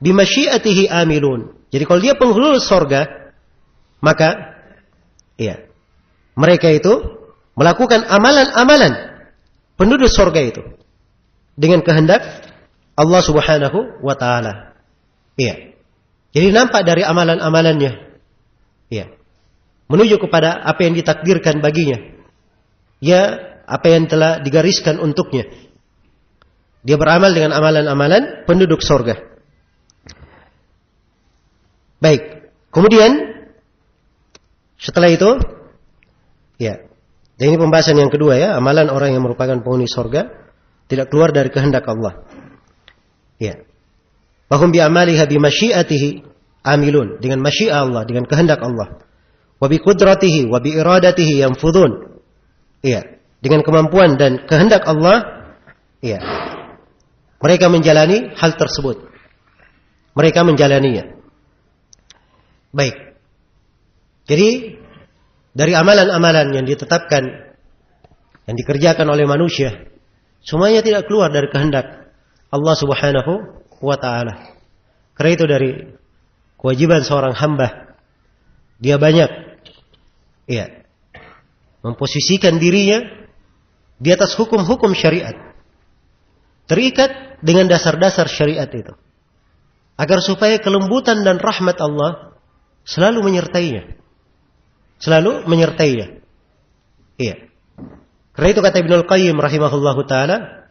bi masyiatihi amilun. Jadi kalau dia penghulu sorga, maka iya, mereka itu melakukan amalan-amalan penduduk sorga itu dengan kehendak Allah Subhanahu wa taala. Iya. Jadi nampak dari amalan-amalannya. Iya. Menuju kepada apa yang ditakdirkan baginya. Ya, apa yang telah digariskan untuknya. Dia beramal dengan amalan-amalan penduduk sorga. Baik. Kemudian setelah itu, ya. Dan ini pembahasan yang kedua ya, amalan orang yang merupakan penghuni sorga tidak keluar dari kehendak Allah. Ya. Bahum bi amaliha bi masyiatihi amilun, dengan masyiah Allah, dengan kehendak Allah. Wa bi qudratihi wa bi iradatihi yanfudun. Iya, dengan kemampuan dan kehendak Allah, iya. Mereka menjalani hal tersebut. Mereka menjalaninya. Baik. Jadi dari amalan-amalan yang ditetapkan, yang dikerjakan oleh manusia, semuanya tidak keluar dari kehendak Allah Subhanahu wa ta'ala. Karena itu dari kewajiban seorang hamba, dia banyak memposisikan dirinya di atas hukum-hukum syariat, terikat dengan dasar-dasar syariat itu, agar supaya kelembutan dan rahmat Allah selalu menyertainya. Selalu menyertainya. Iya. Karena itu kata Ibnul Qayyim rahimahullahu ta'ala,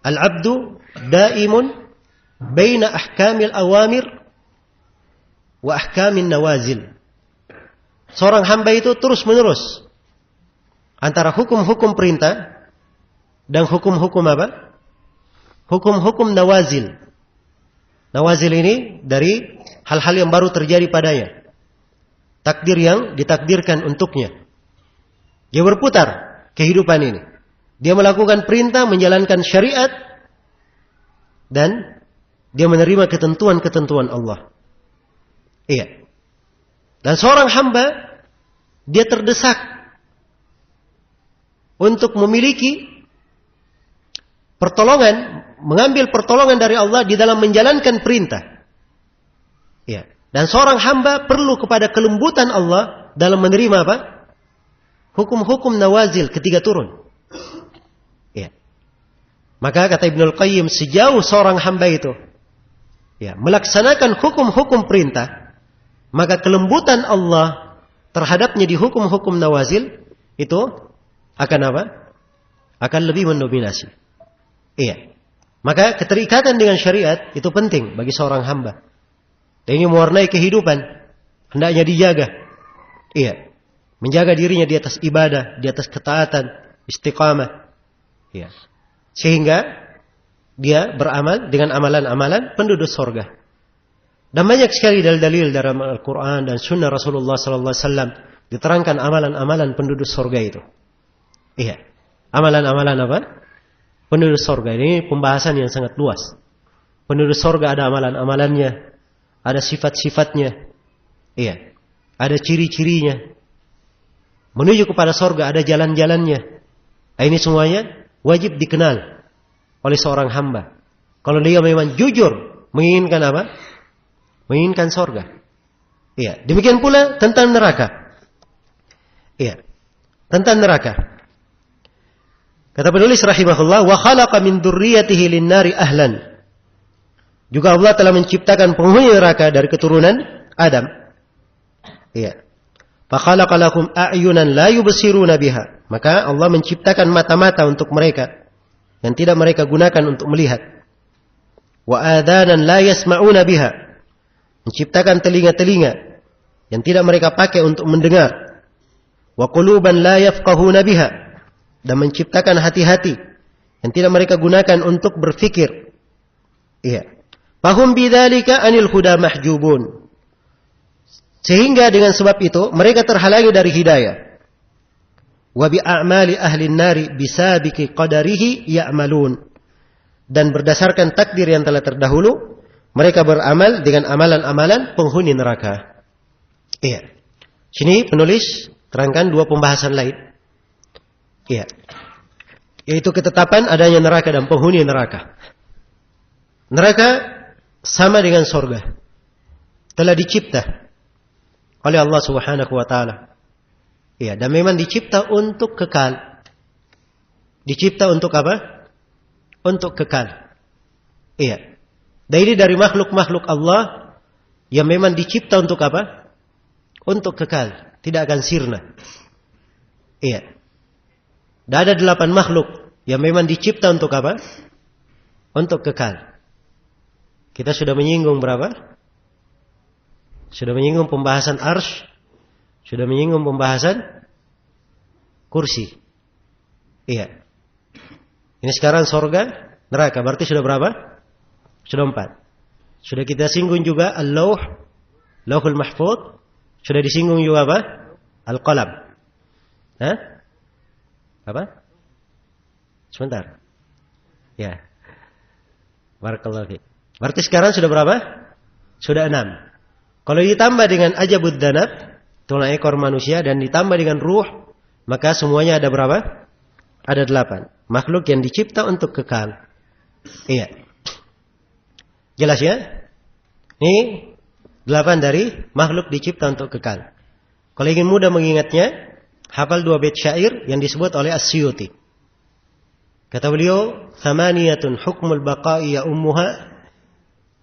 al-abdu daimun baina ahkamil awamir wa ahkamin nawazil. Seorang hamba itu terus menerus antara hukum-hukum perintah dan hukum-hukum apa? Hukum-hukum nawazil. Nawazil ini dari hal-hal yang baru terjadi padanya. Takdir yang ditakdirkan untuknya. Dia berputar kehidupan ini. Dia melakukan perintah, menjalankan syariat, dan dia menerima ketentuan-ketentuan Allah. Iya. Dan seorang hamba, dia terdesak untuk memiliki pertolongan, mengambil pertolongan dari Allah di dalam menjalankan perintah. Iya. Dan seorang hamba perlu kepada kelembutan Allah dalam menerima apa? Hukum-hukum nawazil ketika turun. Ya. Maka kata Ibnul Qayyim, sejauh seorang hamba itu melaksanakan hukum-hukum perintah, maka kelembutan Allah terhadapnya di hukum-hukum nawazil itu akan apa? Akan lebih mendominasi. Iya. Maka keterikatan dengan syariat itu penting bagi seorang hamba. Dan ini mewarnai kehidupan, hendaknya dijaga. Iya. Menjaga dirinya di atas ibadah, di atas ketaatan, istiqamah. Iya. Sehingga dia beramal dengan amalan-amalan penduduk surga. Dan banyak sekali dalil-dalil dalam Al-Quran dan Sunnah Rasulullah SAW diterangkan amalan-amalan penduduk surga itu. Iya. Amalan-amalan apa? Penduduk surga. Ini pembahasan yang sangat luas. Penduduk surga ada amalan-amalannya, ada sifat-sifatnya. Iya. Ada ciri-cirinya. Menuju kepada surga ada jalan-jalannya. Ini semuanya wajib dikenal oleh seorang hamba. Kalau dia memang jujur menginginkan apa? Menginginkan surga. Iya. Demikian pula tentang neraka. Iya. Tentang neraka. Kata penulis rahimahullah, wa khalaqa min dzurriyyatihi lin-nari ahlan. Juga Allah telah menciptakan penghuni neraka dari keturunan Adam. Iya. Fa khalaqa lakum a'yunan la yubsiruna biha. Maka Allah menciptakan mata-mata untuk mereka yang tidak mereka gunakan untuk melihat. Wa adhanan la yasma'una biha. Menciptakan telinga-telinga yang tidak mereka pakai untuk mendengar. Wa quluban la yafqahuna biha. Dan menciptakan hati-hati yang tidak mereka gunakan untuk berfikir. Iya. Fahum bidzalika anil huda mahjubun. Sehingga dengan sebab itu mereka terhalangi dari hidayah. Wa bi a'mali ahli an-nari bisabiqi qadarihi ya'malun. Dan berdasarkan takdir yang telah terdahulu, mereka beramal dengan amalan-amalan penghuni neraka. Iya. Sini penulis terangkan dua pembahasan lain. Iya. Yaitu ketetapan adanya neraka dan penghuni neraka. Neraka sama dengan surga. Telah dicipta oleh Allah Subhanahu wa taala. Iya, dan memang dicipta untuk kekal. Dicipta untuk apa? Untuk kekal. Iya. Dan ini dari makhluk-makhluk Allah yang memang dicipta untuk apa? Untuk kekal, tidak akan sirna. Iya. Dan ada 8 makhluk yang memang dicipta untuk apa? Untuk kekal. Kita sudah menyinggung berapa? Sudah menyinggung pembahasan arsy, sudah menyinggung pembahasan kursi. Iya. Ini sekarang surga, neraka. Berarti sudah berapa? Sudah 4. Sudah kita singgung juga al-lauh, lauhul mahfuz. Sudah disinggung juga apa? Al-qalam. Hah? Apa? Sebentar. Ya. Barakallahu fiik. Berarti sekarang sudah berapa? Sudah 6. Kalau ditambah dengan ajabud danab, tulang ekor manusia, dan ditambah dengan ruh, maka semuanya ada berapa? Ada 8. Makhluk yang dicipta untuk kekal. Iya. Jelas ya? Ini 8 dari makhluk dicipta untuk kekal. Kalau ingin mudah mengingatnya, hafal 2 bait syair yang disebut oleh As-Suyuti. Kata beliau, "Thamaniyatun hukmul baqa'i ya ummuha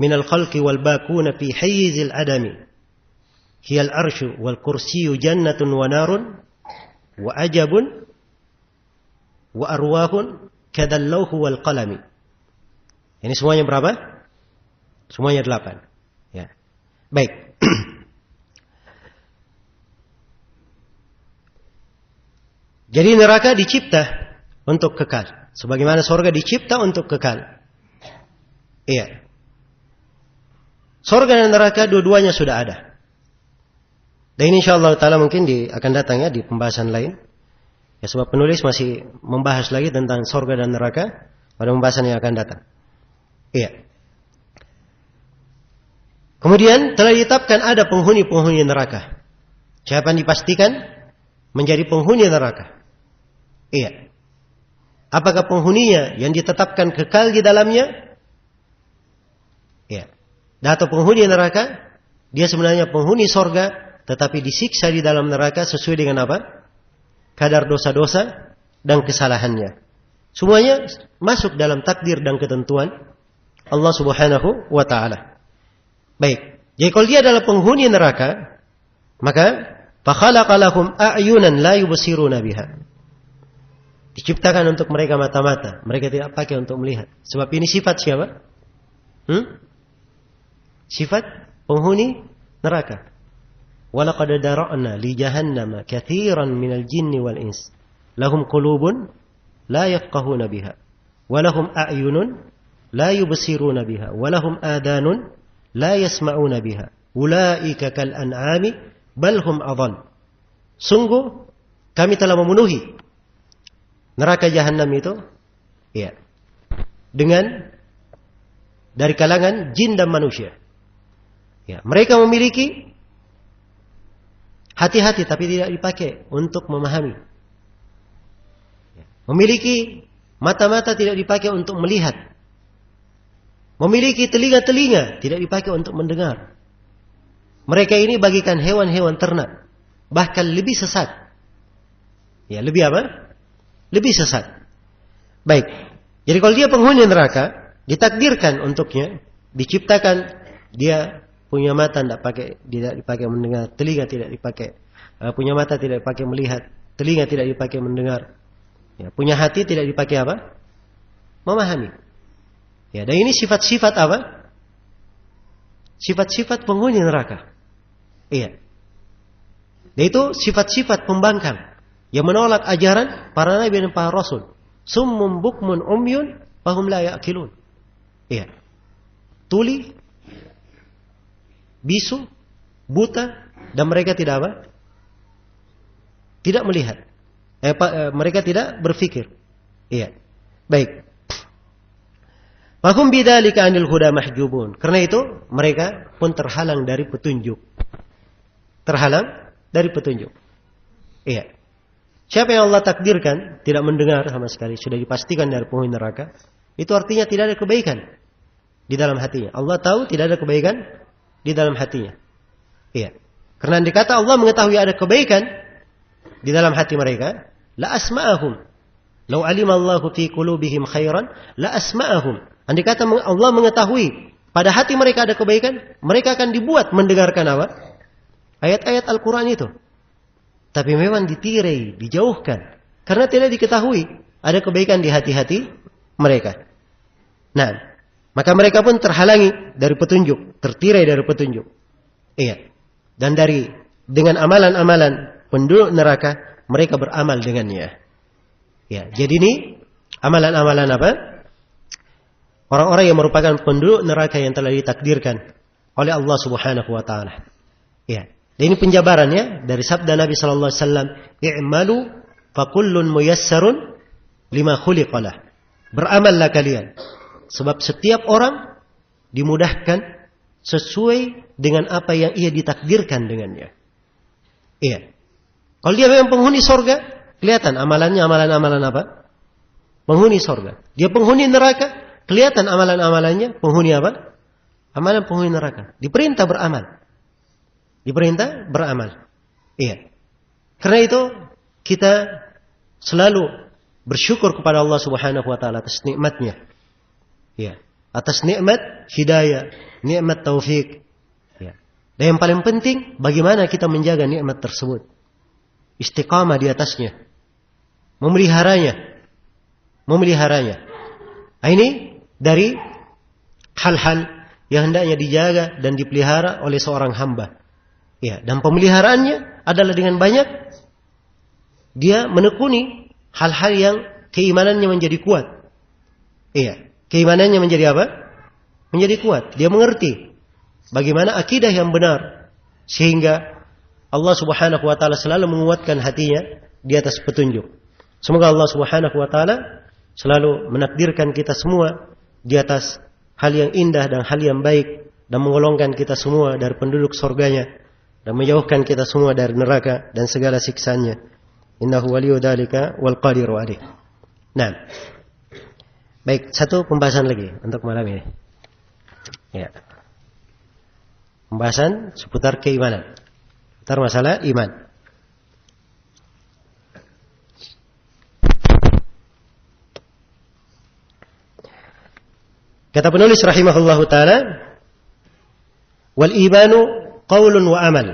minal khalqi wal bakuna fi hayyizil adami. Hiyal arsyu wal kursiyyu jannatun wa narun wa ajabun wa arwahun kadzal lauhu wal qalami." Ini semuanya berapa? Semuanya 8. Ya. Baik. Jadi neraka dicipta untuk kekal. Sebagaimana surga dicipta untuk kekal. Iya. Surga dan neraka dua-duanya sudah ada. Dan ini insyaAllah ta'ala mungkin akan datang ya di pembahasan lain. Ya, sebab penulis masih membahas lagi tentang surga dan neraka pada pembahasan yang akan datang. Iya. Kemudian telah ditetapkan ada penghuni-penghuni neraka. Siapa yang dipastikan menjadi penghuni neraka? Iya. Apakah penghuninya yang ditetapkan kekal di dalamnya? Iya. Atau penghuni neraka, dia sebenarnya penghuni sorga, tetapi disiksa di dalam neraka sesuai dengan apa? Kadar dosa-dosa dan kesalahannya. Semuanya masuk dalam takdir dan ketentuan Allah Subhanahu wa ta'ala. Baik. Jadi kalau dia adalah penghuni neraka, maka fakhalaqa lahum a'yunan la yubsiruna biha. Diciptakan untuk mereka mata-mata. Mereka tidak pakai untuk melihat. Sebab ini sifat siapa? Sifat penghuni neraka. Walaqad dara'na li jahannama katsiran minal jinni wal ins. Lahum qulubun la yafqahuna biha. Walahum a'yunun la yubsiruna biha. Walahum adanun la yasma'una biha. Ulaika kal an'ami bal hum adall. Sungguh kami telah memenuhi neraka Jahannam itu, ya, dengan dari kalangan jin dan manusia. Ya, mereka memiliki hati-hati tapi tidak dipakai untuk memahami. Ya, memiliki mata-mata tidak dipakai untuk melihat. Memiliki telinga-telinga tidak dipakai untuk mendengar. Mereka ini bagikan hewan-hewan ternak, bahkan lebih sesat. Ya, lebih apa? Lebih sesat. Baik. Jadi kalau dia penghuni neraka, ditakdirkan untuknya, diciptakan dia punya mata tidak dipakai mendengar, telinga tidak dipakai, punya mata tidak dipakai melihat, telinga tidak dipakai mendengar. Ya, punya hati tidak dipakai apa? Memahami. Ya, dan ini sifat-sifat apa? Sifat-sifat penghuni neraka. Iya. Dan itu sifat-sifat pembangkang yang menolak ajaran para nabi dan para rasul. Summum bukmun umyun fahum la ya'qilun. Iya. Tuli, bisu, buta, dan mereka tidak apa? Tidak melihat. Mereka tidak berfikir. Iya. Baik. Fahum bidzalika 'anil huda mahjubun. Karena itu mereka pun terhalang dari petunjuk. Terhalang dari petunjuk. Iya. Siapa yang Allah takdirkan tidak mendengar sama sekali, sudah dipastikan dari penghuni neraka, itu artinya tidak ada kebaikan di dalam hatinya. Allah tahu tidak ada kebaikan di dalam hatinya. Iya. Karena dikata Allah mengetahui ada kebaikan di dalam hati mereka, la asma'ahum. Lau alima Allahu fi qulubihim khairan, la asma'ahum. Andai kata Allah mengetahui pada hati mereka ada kebaikan, mereka akan dibuat mendengarkan apa? Ayat-ayat Al-Quran itu. Tapi memang ditirai, dijauhkan. Karena tidak diketahui ada kebaikan di hati-hati mereka. Nah, maka mereka pun terhalangi dari petunjuk, tertirai dari petunjuk. Iya. Dan dengan amalan-amalan penduduk neraka, mereka beramal dengannya. Ya, jadi ini amalan-amalan apa? Orang-orang yang merupakan penduduk neraka yang telah ditakdirkan oleh Allah Subhanahu wa taala. Ya. Dan ini penjabarannya dari sabda Nabi sallallahu alaihi wasallam, "I'malu fa kullun muyassarun lima khuliqalah." Beramallah kalian, sebab setiap orang dimudahkan sesuai dengan apa yang ia ditakdirkan dengannya. Iya. Kalau dia memang penghuni sorga, kelihatan amalannya amalan-amalan apa? Penghuni sorga. Dia penghuni neraka, kelihatan amalan-amalannya penghuni apa? Amalan penghuni neraka. Diperintah beramal. Diperintah beramal. Iya. Karena itu kita selalu bersyukur kepada Allah Subhanahu wa taala atas nikmatnya. Iya. Atas nikmat hidayah, nikmat taufik. Iya. Dan yang paling penting bagaimana kita menjaga nikmat tersebut. Istiqamah di atasnya. Memeliharanya. Nah, ini dari hal-hal yang hendaknya dijaga dan dipelihara oleh seorang hamba. Ya, dan pemeliharaannya adalah dengan banyak dia menekuni hal-hal yang keimanannya menjadi kuat. Iya, keimanannya menjadi apa? Menjadi kuat. Dia mengerti bagaimana akidah yang benar sehingga Allah Subhanahu wa taala selalu menguatkan hatinya di atas petunjuk. Semoga Allah Subhanahu wa taala selalu menakdirkan kita semua di atas hal yang indah dan hal yang baik dan menggolongkan kita semua dari penduduk surganya dan menjauhkan kita semua dari neraka dan segala siksanya. Innahu waliyyu dzalika wal qadiru alaih. Nah. Baik, satu pembahasan lagi untuk malam ini. Ya. Pembahasan seputar keimanan. Seputar masalah iman. Kata penulis rahimahullahu taala, wal imanu qaulun wa amal.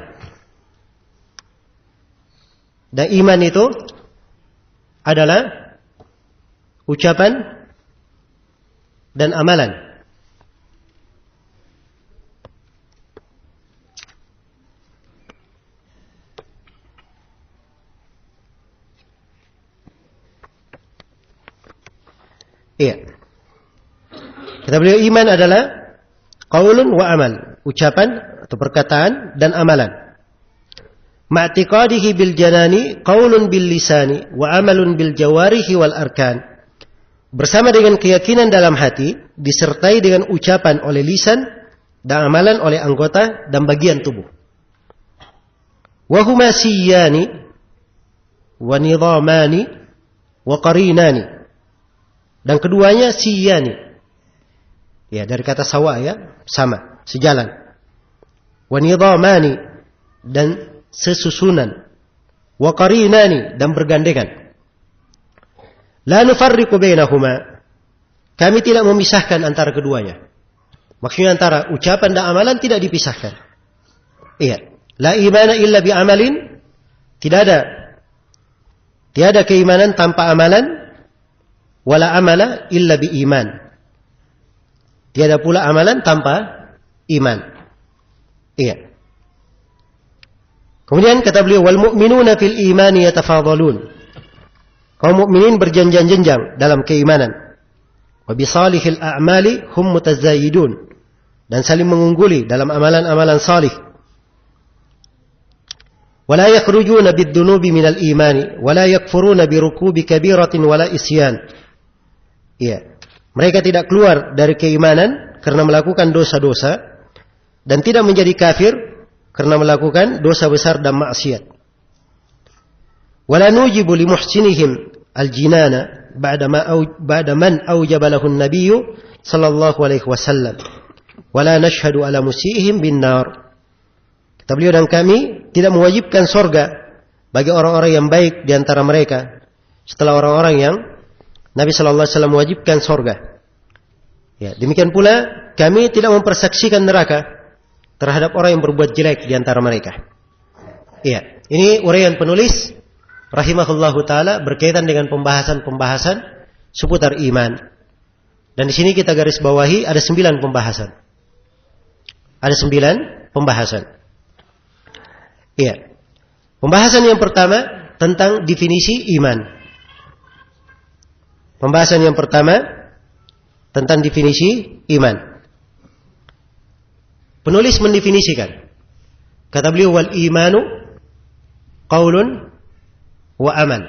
Dan iman itu adalah ucapan dan amalan. Iya. Kata beliau iman adalah qaulun wa amal, ucapan atau perkataan dan amalan. Ma'tiqadihi bil janani qaulun bil lisani wa amalun bil jawarihi wal arkan. Bersama dengan keyakinan dalam hati disertai dengan ucapan oleh lisan dan amalan oleh anggota dan bagian tubuh. Wa huma siyani wa nidhamani wa qarinani. Dan keduanya siyani. Ya, dari kata sawa ya, sama, sejalan. Wa nidhamani, dan sesusunan. Wa qarinani, dan bergandengan. La nufarriqu bainahuma. Kami tidak memisahkan antara keduanya. Maksudnya antara ucapan dan amalan tidak dipisahkan. Iya. La imana illa bi amalin. Tiada keimanan tanpa amalan. Wala amala illa bi iman. Tiada pula amalan tanpa iman. Iya. Kemudian kata beliau, wal mu'minuna fil imani yatafadhalun. Kaum mukminin berjenjang-jenjang dalam keimanan. Wa bi salihil a'mali hum mutazayyidun. Dan saling mengungguli dalam amalan-amalan salih. Wala yakhrujuna bid-dunubi minal imani, wala yakfuruna bi rukubi kabiratin wala isyan. Iya. Mereka tidak keluar dari keimanan karena melakukan dosa-dosa dan tidak menjadi kafir karena melakukan dosa besar dan maksiat. Wala nujibu li muhsinihim al-jinana ba'da man awjaba lahu an-nabiy sallallahu alaihi wasallam. Wala nashhadu ala musiihim bin nar. Kata beliau, dan kami tidak mewajibkan sorga bagi orang-orang yang baik di antara mereka setelah orang-orang yang Nabi sallallahu alaihi wasallam mewajibkan sorga. Ya, demikian pula kami tidak mempersaksikan neraka terhadap orang yang berbuat jelek di antara mereka. Iya, ini uraian penulis rahimahullahu taala berkaitan dengan pembahasan-pembahasan seputar iman. Dan di sini kita garis bawahi ada 9 pembahasan. Ada 9 pembahasan. Iya. Pembahasan yang pertama tentang definisi iman. Pembahasan yang pertama tentang definisi iman. Penulis mendefinisikan. Kata beliau, wal imanu qaulun wa amal.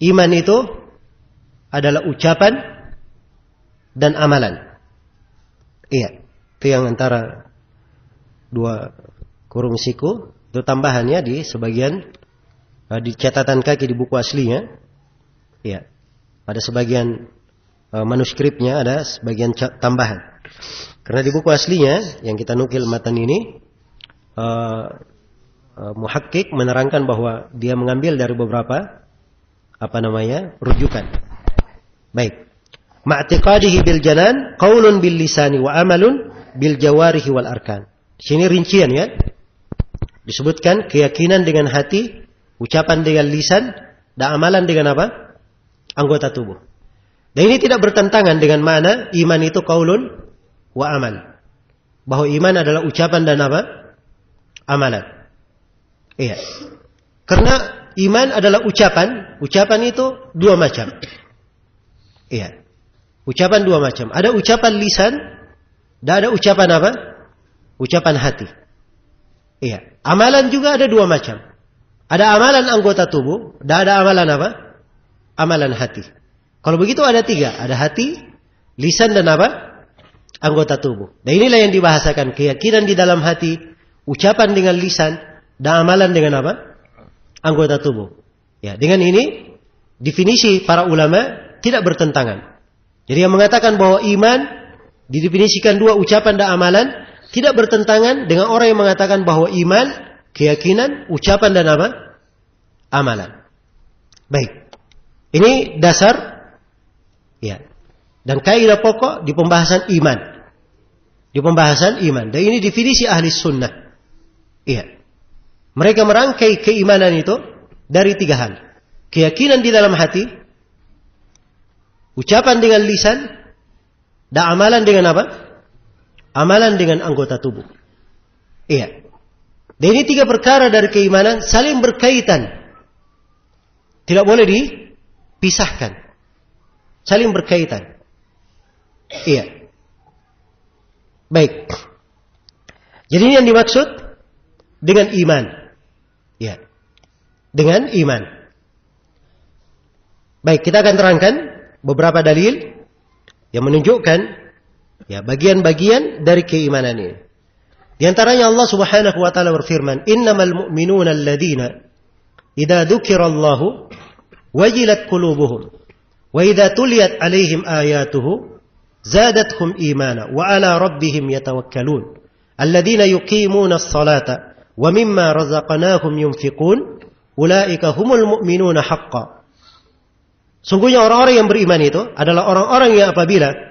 Iman itu adalah ucapan dan amalan. Iya. Itu yang antara 2 kurung siku, itu tambahannya di sebagian di catatan kaki di buku aslinya. Ya. Pada sebagian manuskripnya ada sebagian tambahan. Karena di buku aslinya yang kita nukil matan ini muhakkik menerangkan bahwa dia mengambil dari beberapa rujukan. Baik. Ma'tiqadihi bil janan qaulun bil lisani wa amalun bil jawarihi wal arkan. Sini rincian ya. Disebutkan keyakinan dengan hati, ucapan dengan lisan, dan amalan dengan apa? Anggota tubuh. Dan ini tidak bertentangan dengan makna iman itu qaulun wa amal. Bahwa iman adalah ucapan dan apa? Amalan. Iya. Karena iman adalah ucapan. Ucapan itu 2 macam. Iya. Ucapan 2 macam. Ada ucapan lisan, dan ada ucapan apa? Ucapan hati. Iya. Amalan juga ada 2 macam. Ada amalan anggota tubuh, dan ada amalan apa? Amalan hati. Kalau begitu ada 3. Ada hati, lisan, dan apa? Anggota tubuh. Dan inilah yang dibahasakan. Keyakinan di dalam hati, ucapan dengan lisan, dan amalan dengan apa? Anggota tubuh. Ya, dengan ini, definisi para ulama tidak bertentangan. Jadi yang mengatakan bahwa iman didefinisikan 2 ucapan dan amalan, tidak bertentangan dengan orang yang mengatakan bahwa iman, keyakinan, ucapan dan apa? Amalan. Baik. Ini dasar ya. Dan kaidah pokok di pembahasan iman. Di pembahasan iman. Dan ini definisi ahli sunnah. Iya. Mereka merangkai keimanan itu dari 3 hal. Keyakinan di dalam hati, ucapan dengan lisan, dan amalan dengan apa? Amalan dengan anggota tubuh. Iya. Dan ini 3 perkara dari keimanan saling berkaitan. Tidak boleh dipisahkan. Saling berkaitan. Iya. Baik. Jadi ini yang dimaksud dengan iman. Ya. Dengan iman. Baik, kita akan terangkan beberapa dalil yang menunjukkan Ya, bagian-bagian dari keimanan ini. Di antaranya Allah Subhanahu wa taala berfirman, "Innamal mu'minuna alladzina idza dzukirallahu wajilat qulubuhum wa idza tuliyat 'alaihim ayatuhu zadatuhum imana wa 'ala rabbihim yatawakkalun alladzina yuqimuna as-salata wa mimma razaqnahum yunfiqun ulaika humul mu'minuna haqqan." Sungguhnya orang-orang yang beriman itu adalah orang-orang yang apabila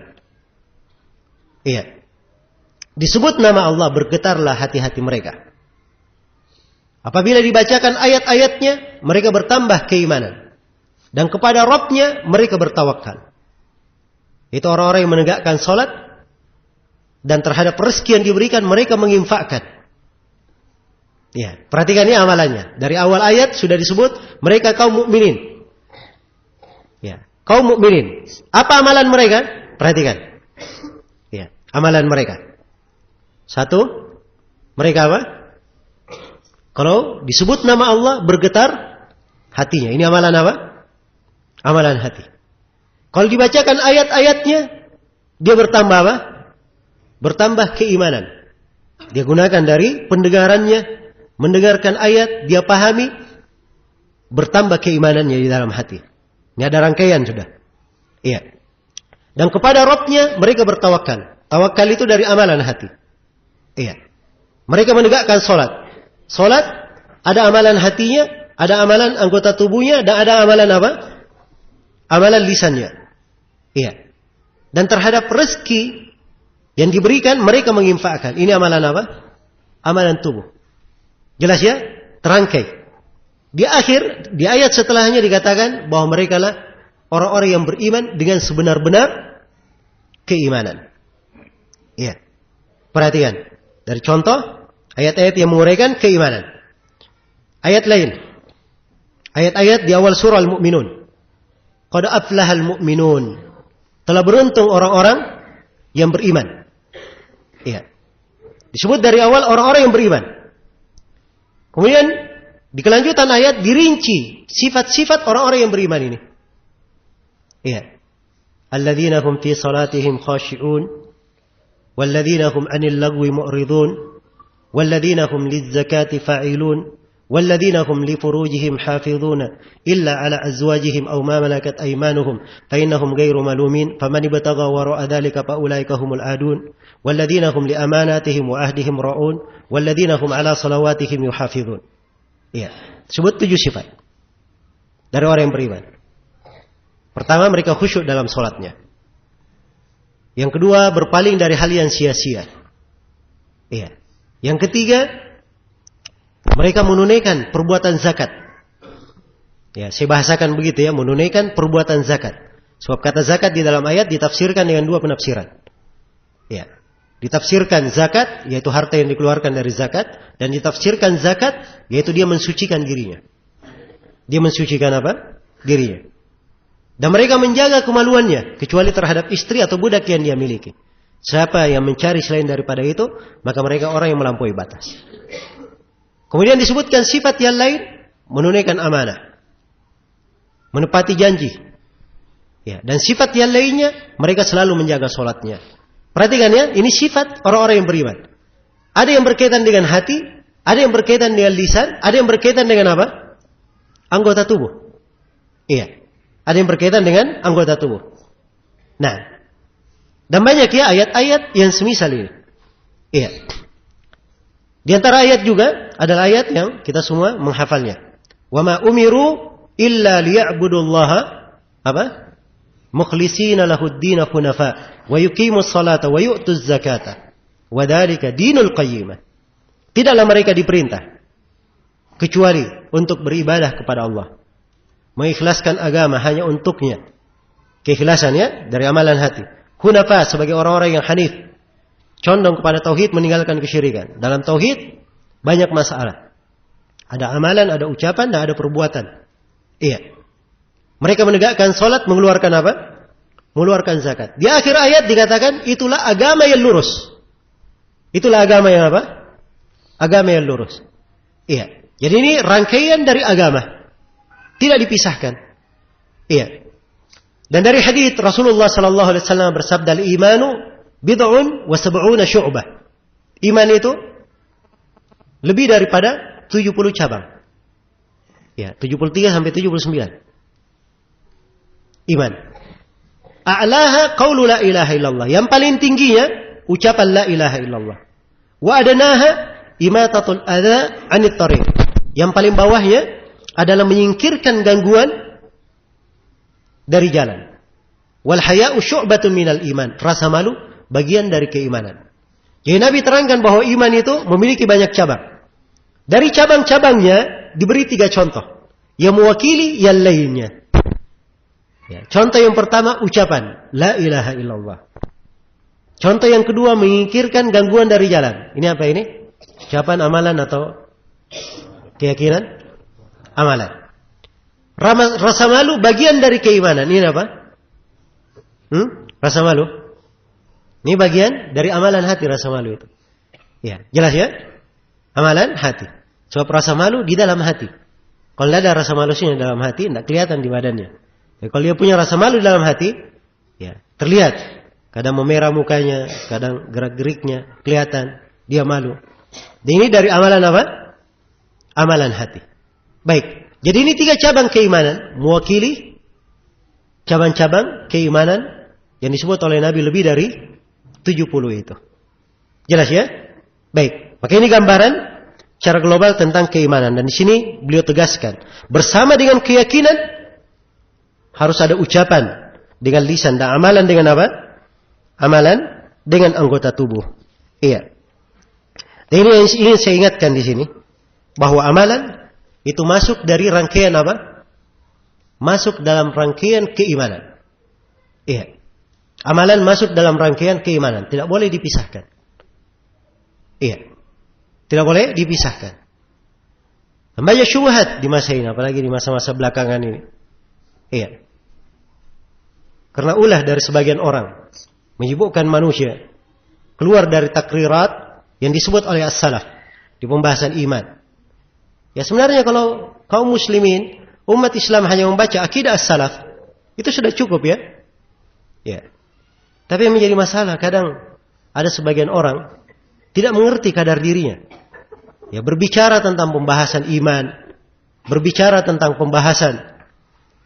disebut nama Allah, bergetarlah hati-hati mereka. Apabila dibacakan ayat-ayatnya, mereka bertambah keimanan. Dan kepada Rabbnya mereka bertawakal. Itu orang-orang yang menegakkan salat. Dan terhadap rezeki yang diberikan, mereka menginfakkan. Ya, perhatikan ini amalannya. Dari awal ayat sudah disebut, mereka kaum mukminin. Ya, kaum mukminin. Apa amalan mereka? Perhatikan. Ya, amalan mereka. Satu, mereka apa? Kalau disebut nama Allah, bergetar hatinya. Ini amalan apa? Amalan hati. Kalau dibacakan ayat-ayatnya, dia bertambah apa? Bertambah keimanan. Dia gunakan dari pendengarannya, mendengarkan ayat, dia pahami, bertambah keimanannya di dalam hati. Ini ada rangkaian sudah. Iya. Dan kepada Rabbnya mereka bertawakal. Tawakal itu dari amalan hati. Iya. Mereka menegakkan salat. Salat ada amalan hatinya, ada amalan anggota tubuhnya, dan ada amalan apa? Amalan lisannya. Iya. Dan terhadap rezeki yang diberikan mereka menginfakkan. Ini amalan apa? Amalan tubuh. Jelas ya? Terangkai. Di akhir, di ayat setelahnya dikatakan bahwa mereka lah orang-orang yang beriman dengan sebenar-benar keimanan. Iya. Perhatikan. Dari contoh ayat-ayat yang menguraikan keimanan. Ayat lain. Ayat-ayat di awal surah Al-Mu'minun. Qad aflahal mu'minun. Telah beruntung orang-orang yang beriman. Iya. Disebut dari awal orang-orang yang beriman. Kemudian di kelanjutan ayat dirinci sifat-sifat orang-orang yang beriman ini. Iya. Alladzina hum fi salatihim khashi'un. والذين هم عن اللغو معرضون والذين هم للزكاة فاعلون والذين هم لفروجهم حافظون إلا على أزواجهم أو ما ملكت أيمانهم فإنهم غير ملومين فمن ابتغى وراء ذلك فأولئك هم العادون والذين هم لأماناتهم وعهدهم راعون والذين هم على صلواتهم يحافظون. Ya, sebut 7 sifat dari orang yang beriman. Pertama, mereka khusyuk dalam salatnya. Yang kedua, berpaling dari hal yang sia-sia. Iya. Yang ketiga, mereka menunaikan perbuatan zakat. Ya, saya bahasakan begitu ya, menunaikan perbuatan zakat. Sebab kata zakat di dalam ayat ditafsirkan dengan 2 penafsiran. Ya. Ditafsirkan zakat, yaitu harta yang dikeluarkan dari zakat, dan ditafsirkan zakat, yaitu dia mensucikan dirinya. Dia mensucikan apa? Dirinya. Dan mereka menjaga kemaluannya, kecuali terhadap istri atau budak yang dia miliki. Siapa yang mencari selain daripada itu, maka mereka orang yang melampaui batas. Kemudian disebutkan sifat yang lain, menunaikan amanah, menepati janji. Ya, dan sifat yang lainnya, mereka selalu menjaga sholatnya. Perhatikan ya, ini sifat orang-orang yang beriman. Ada yang berkaitan dengan hati, ada yang berkaitan dengan lisan, ada yang berkaitan dengan apa? Anggota tubuh. Iya. Ada yang berkaitan dengan anggota tubuh. Nah, dan banyak ya ayat-ayat yang semisal ini. Iya. Di antara ayat juga adalah ayat yang kita semua menghafalnya. Wa ma umiru illa liya'budullaha apa? Mukhlishina lahud-din hunafa wa yuqimus salata wa yu'tuz zakata. Wa dzalika dinul qayyimah. Tidaklah mereka diperintah kecuali untuk beribadah kepada Allah. Mengikhlaskan agama hanya untuknya. Keikhlasannya dari amalan hati. Hunafa sebagai orang-orang yang hanif. Condong kepada tauhid, meninggalkan kesyirikan. Dalam tauhid banyak masalah. Ada amalan, ada ucapan, dan ada perbuatan. Iya. Mereka menegakkan salat, mengeluarkan apa? Mengeluarkan zakat. Di akhir ayat dikatakan itulah agama yang lurus. Itulah agama yang apa? Agama yang lurus. Iya. Jadi ini rangkaian dari agama. Tidak dipisahkan. Iya. Dan dari hadits Rasulullah sallallahu alaihi wasallam bersabda, "Al-imanu bid'un wa sab'una syu'bah. Iman itu lebih daripada 70 cabang. Ya, 73 sampai 79. Iman. A'laha qaulu la ilaha illallah. Yang paling tingginya ucapan la ilaha illallah. Wa adnaha imatatul adza 'anit thariq. Yang paling bawahnya adalah menyingkirkan gangguan dari jalan. Wal haya'u syu'batun minal iman. Rasa malu bagian dari keimanan. Jadi Nabi terangkan bahwa iman itu memiliki banyak cabang. Dari cabang-cabangnya diberi 3 contoh. Yang mewakili yang lainnya. Ya, contoh yang pertama ucapan la ilaha illallah. Contoh yang kedua menyingkirkan gangguan dari jalan. Ini apa ini? Ucapan, amalan atau keyakinan? Amalan. Rasa malu bagian dari keimanan. Ini apa? Rasa malu. Ini bagian dari amalan hati, rasa malu itu. Ya, jelas ya? Amalan hati. Sebab rasa malu di dalam hati. Kalau tidak ada rasa malunya dalam hati, tidak kelihatan di badannya. Ya, kalau dia punya rasa malu di dalam hati, ya terlihat. Kadang memerah mukanya, kadang gerak-geriknya kelihatan dia malu. Dan ini dari amalan apa? Amalan hati. Baik. Jadi ini 3 cabang keimanan mewakili cabang-cabang keimanan yang disebut oleh Nabi lebih dari 70 itu. Jelas ya? Baik. Maka ini gambaran secara global tentang keimanan. Dan di sini beliau tegaskan. Bersama dengan keyakinan, harus ada ucapan dengan lisan. Dan amalan dengan apa? Amalan dengan anggota tubuh. Iya. Dan ini yang ingin saya ingatkan di sini. Bahwa amalan itu masuk dari rangkaian apa? Masuk dalam rangkaian keimanan. Iya. Amalan masuk dalam rangkaian keimanan. Tidak boleh dipisahkan. Iya. Tidak boleh dipisahkan. Banyak syubhat di masa ini. Apalagi di masa-masa belakangan ini. Iya. Karena ulah dari sebagian orang. Menyibukkan manusia. Keluar dari takrirat yang disebut oleh as-salaf. Di pembahasan iman. Ya sebenarnya kalau kaum muslimin. Umat Islam hanya membaca akidah as-salaf. Itu sudah cukup ya. Ya. Tapi yang menjadi masalah kadang ada sebagian orang tidak mengerti kadar dirinya. Ya, berbicara tentang pembahasan iman, berbicara tentang pembahasan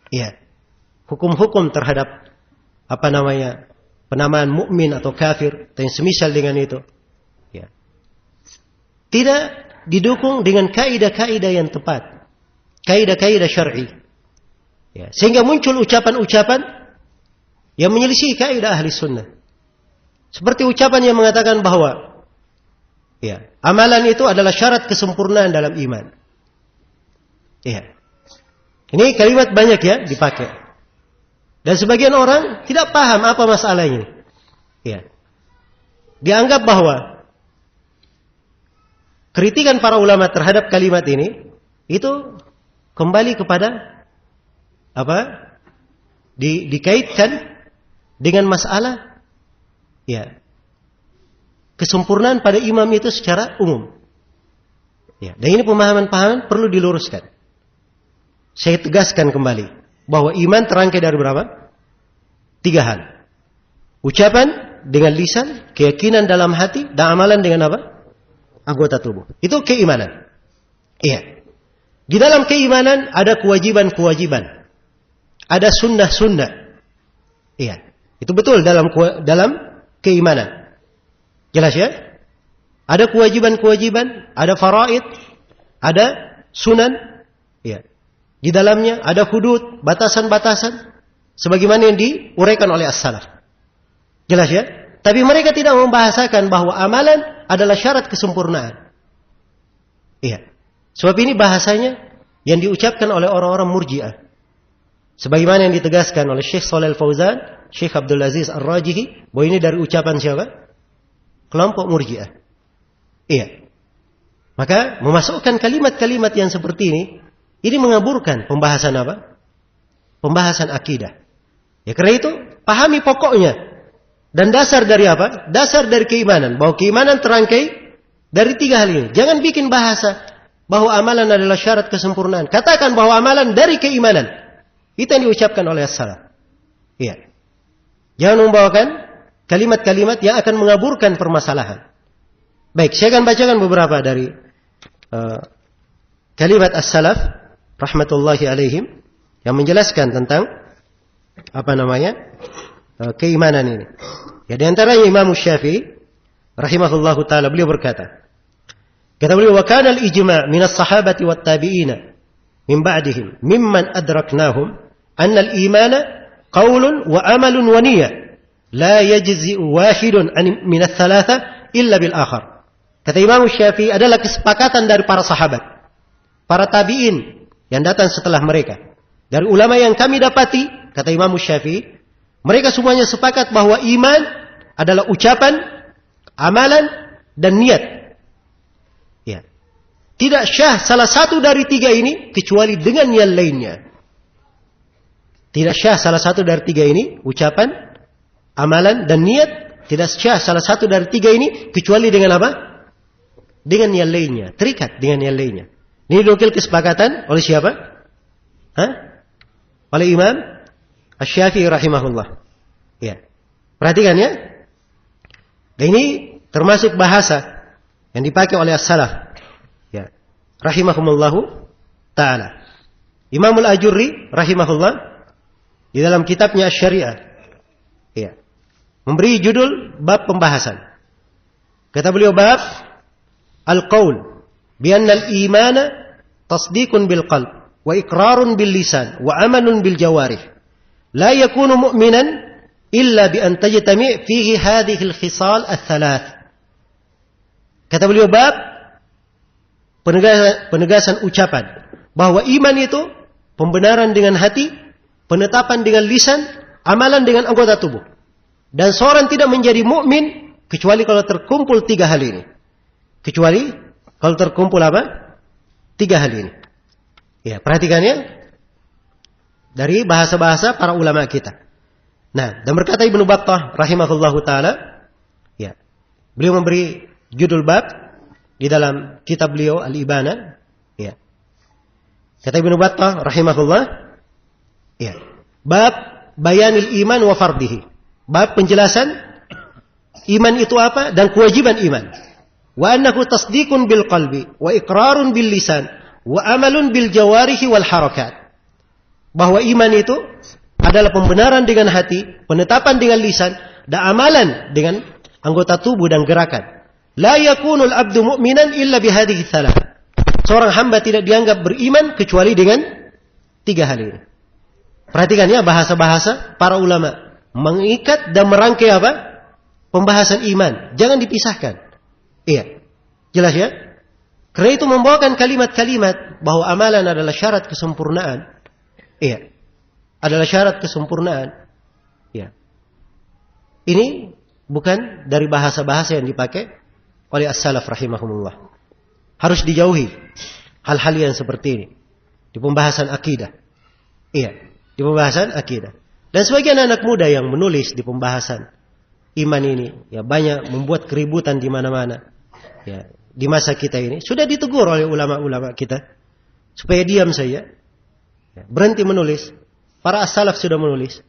ya, hukum-hukum terhadap penamaan mukmin atau kafir atau yang semisal dengan itu. Ya. Tidak didukung dengan kaidah-kaidah yang tepat. Kaidah-kaidah syar'i. Ya, sehingga muncul ucapan-ucapan yang menyelisih kaidah ahli sunnah. Seperti ucapan yang mengatakan bahwa ya, amalan itu adalah syarat kesempurnaan dalam iman. Ya. Ini kalimat banyak ya dipakai. Dan sebagian orang tidak paham apa masalahnya. Ya. Dianggap bahwa kritikan para ulama terhadap kalimat ini itu kembali kepada apa? Dikaitkan dengan masalah ya kesempurnaan pada imam itu secara umum. Ya, dan ini pemahaman-pemahaman perlu diluruskan. Saya tegaskan kembali bahwa iman terangkai dari berapa? 3 hal. Ucapan dengan lisan, keyakinan dalam hati, dan amalan dengan apa? Anggota tubuh. Itu keimanan. Iya. Di dalam keimanan ada kewajiban-kewajiban. Ada sunnah-sunnah. Iya. Itu betul dalam keimanan. Jelas ya? Ada kewajiban-kewajiban, ada faraid, ada sunan. Ya. Di dalamnya ada hudud, batasan-batasan. Sebagaimana yang diuraikan oleh as-salaf. Jelas ya? Tapi mereka tidak membahasakan bahwa amalan adalah syarat kesempurnaan. Iya. Sebab ini bahasanya yang diucapkan oleh orang-orang murji'ah. Sebagaimana yang ditegaskan oleh Syekh Shalih Al-Fauzan, Syekh Abdul Aziz Ar-Rajihi, bahwa ini dari ucapan siapa? Kelompok murji'ah. Iya. Maka memasukkan kalimat-kalimat yang seperti ini mengaburkan pembahasan apa? Pembahasan akidah. Ya karena itu, pahami pokoknya. Dan dasar dari apa? Dasar dari keimanan. Bahwa keimanan terangkai dari 3 hal ini. Jangan bikin bahasa bahwa amalan adalah syarat kesempurnaan. Katakan bahwa amalan dari keimanan. Itu yang diucapkan oleh as-salaf. Iya. Jangan membawakan kalimat-kalimat yang akan mengaburkan permasalahan. Baik, saya akan bacakan beberapa dari kalimat as-salaf rahmatullahi alaihim yang menjelaskan tentang keimanan ini. Ya, di antaranya Imam Syafi'i rahimahullahu taala, beliau berkata, kata beliau, wa kana al-ijma' min as-sahabati wat tabi'ina min ba'dihim mimman adraknahum anna al-imana qaulun wa amalun wa niyyah la yajzi'u wahidun min ats-tsalatsa illa bil akhar. Kata Imam Syafi'i, adalah kesepakatan dari para sahabat, para tabi'in yang datang setelah mereka, dari ulama yang kami dapati, kata Imam Syafi'i, mereka semuanya sepakat bahwa iman adalah ucapan, amalan, dan niat. Ya. Tidak syah salah satu dari tiga ini kecuali dengan yang lainnya. Tidak syah salah satu dari tiga ini, ucapan, amalan, dan niat. Tidak syah salah satu dari tiga ini kecuali dengan apa? Dengan yang lainnya. Terikat dengan yang lainnya. Ini nukil kesepakatan oleh siapa? Oleh Imam Asy-Syafi'i rahimahullah. Ya. Perhatikan ya. Dan ini termasuk bahasa yang dipakai oleh as-salaf. Ya. Rahimahumullahu ta'ala. Imam Al-Ajurri rahimahullah di dalam kitabnya Asy-Syari'ah, ya, memberi judul bab pembahasan. Kata beliau, bab al-qaul bi anna al-imana tasdiqun bil qalb wa iqrarun bil lisan wa amalun bil jawarih la yakunu mu'minan illa bi an tajtami' fihi hadhihi al-khisal ats-tsalath. Kata beliau, bab penegasan ucapan bahwa iman itu pembenaran dengan hati, penetapan dengan lisan, amalan dengan anggota tubuh. Dan seorang tidak menjadi mukmin kecuali kalau terkumpul tiga hal ini. Kecuali kalau terkumpul apa? Tiga hal ini. Ya, perhatikan ya. Dari bahasa-bahasa para ulama kita. Nah, dan berkata Ibnu Battah rahimahullahu taala, ya, beliau memberi judul bab di dalam kitab beliau Al-Ibana, ya. Kata Ibnu Battah rahimahullah, ya, bab bayanil iman wa fardihi. Bab penjelasan iman itu apa dan kewajiban iman. Wa annahu tasdiqun bil qalbi wa iqrarun bil lisan wa amalun bil jawarihi wal harakat. Bahwa iman itu adalah pembenaran dengan hati, penetapan dengan lisan, dan amalan dengan anggota tubuh dan gerakan. La yakunul abdu mu'minan illa bihadhihi tsalath. Seorang hamba tidak dianggap beriman kecuali dengan tiga hal ini. Perhatikan ya bahasa-bahasa para ulama mengikat dan merangkai apa? Pembahasan iman. Jangan dipisahkan. Iya. Jelas ya? Karena itu membawakan kalimat-kalimat bahwa amalan adalah syarat kesempurnaan. Iya. Adalah syarat kesempurnaan. Iya. Ini bukan dari bahasa-bahasa yang dipakai oleh as-salaf rahimahumullah. Harus dijauhi hal-hal yang seperti ini di pembahasan akidah. Iya, di pembahasan akidah. Dan sebagian anak muda yang menulis di pembahasan iman ini, ya, banyak membuat keributan di mana-mana. Ya, di masa kita ini sudah ditegur oleh ulama-ulama kita supaya diam saja. Ya, berhenti menulis. Para as-salaf sudah menulis.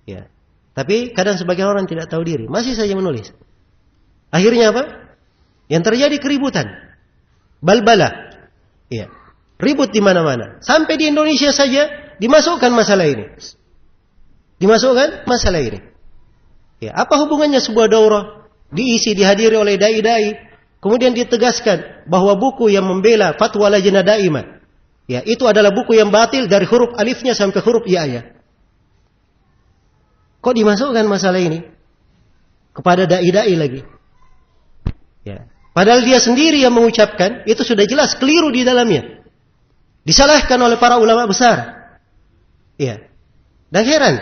Ya. Tapi kadang sebagian orang tidak tahu diri, masih saja menulis. Akhirnya apa? Yang terjadi keributan. Balbala. Ya. Ribut di mana-mana. Sampai di Indonesia saja dimasukkan masalah ini. Dimasukkan masalah ini. Ya, apa hubungannya sebuah daurah diisi, dihadiri oleh dai-dai, kemudian ditegaskan bahwa buku yang membela fatwa lajnah daimah, ya, itu adalah buku yang batil dari huruf alifnya sampai huruf ya. Kok dimasukkan masalah ini kepada dai-dai lagi? Ya. Padahal dia sendiri yang mengucapkan, itu sudah jelas keliru di dalamnya. Disalahkan oleh para ulama besar. Ya. Dan heran.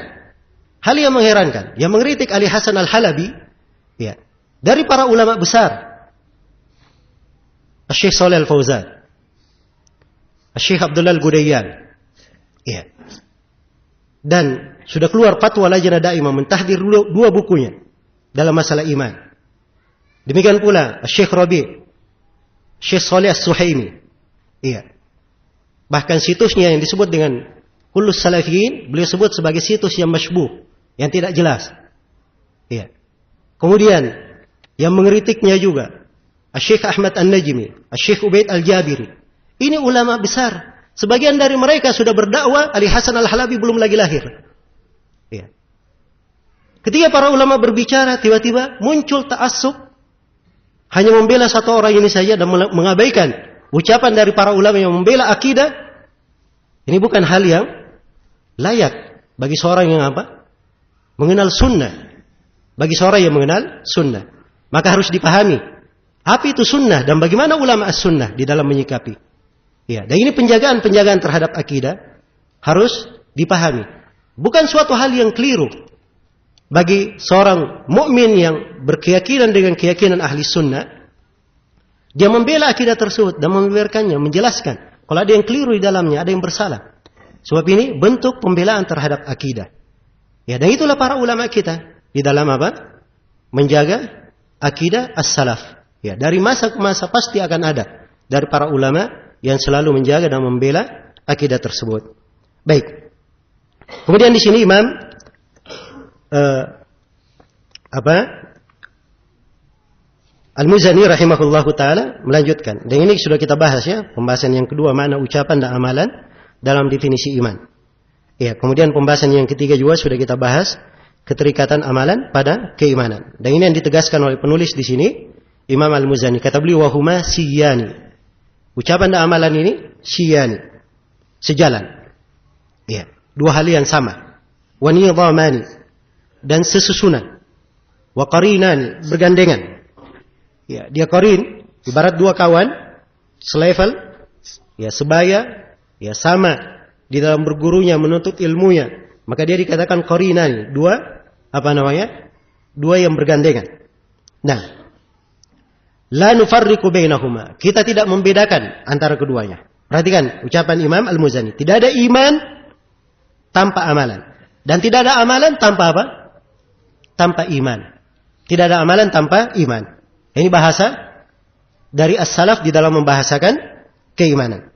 Hal yang mengherankan, yang mengkritik Ali Hasan Al-Halabi, ya, dari para ulama besar, Syekh Shalih Al-Fauzan, Syekh Abdullah Al-Gudayyan, ya, dan sudah keluar fatwa lajnah daimah mentahdir dua bukunya dalam masalah iman. Demikian pula Syekh Rabi', Syekh Shalih As-Suhaimi, iya, bahkan situsnya yang disebut dengan Kullus Salafiyin, beliau sebut sebagai situs yang masybuh, yang tidak jelas. Iya. Kemudian yang mengkritiknya juga Syekh Ahmad An-Najmi, Syekh Ubaid Al-Jabiri. Ini ulama besar. Sebagian dari mereka sudah berdakwah, Ali Hasan Al-Halabi belum lagi lahir. Ya. Ketika para ulama berbicara, tiba-tiba muncul ta'assub, hanya membela satu orang ini saja dan mengabaikan ucapan dari para ulama yang membela akidah. Ini bukan hal yang layak bagi seorang yang apa? Mengenal sunnah. Bagi seorang yang mengenal sunnah. Maka harus dipahami apa itu sunnah dan bagaimana ulama as-sunnah di dalam menyikapi. Ya, dan ini penjagaan terhadap akidah harus dipahami. Bukan suatu hal yang keliru bagi seorang mukmin yang berkeyakinan dengan keyakinan ahli sunnah. Dia membela akidah tersebut dan membiarkannya, menjelaskan kalau ada yang keliru di dalamnya, ada yang bersalah. Sebab ini bentuk pembelaan terhadap akidah. Ya, dan itulah para ulama kita di dalam apa? Menjaga akidah as-salaf. Ya, dari masa ke masa pasti akan ada dari para ulama yang selalu menjaga dan membela akidah tersebut. Baik. Kemudian di sini Imam Al-Muzani rahimahullahu taala melanjutkan. Dan ini sudah kita bahas ya, pembahasan yang kedua makna ucapan dan amalan dalam definisi iman. Ya, kemudian pembahasan yang ketiga juga sudah kita bahas, keterikatan amalan pada keimanan. Dan ini yang ditegaskan oleh penulis di sini, Imam Al-Muzani. Kata beliau, wahuma siyani. Ucapan dan amalan ini siyani, sejalan. Ya, dua hal yang sama. Wa nidhamani, dan sesusunan. Wa qarinani, bergandengan. Ya, dia qarin, ibarat dua kawan, selevel, ya sebaya, ya sama di dalam bergurunya, menuntut ilmunya. Maka dia dikatakan qarinani, dua dua yang bergandengan. Nah, la nufarriqu bainahuma, kita tidak membedakan antara keduanya. Perhatikan ucapan Imam Al-Muzani, tidak ada iman tanpa amalan, dan tidak ada amalan tanpa apa? Tanpa iman. Tidak ada amalan tanpa iman. Ini bahasa dari as-salaf di dalam membahasakan keimanan.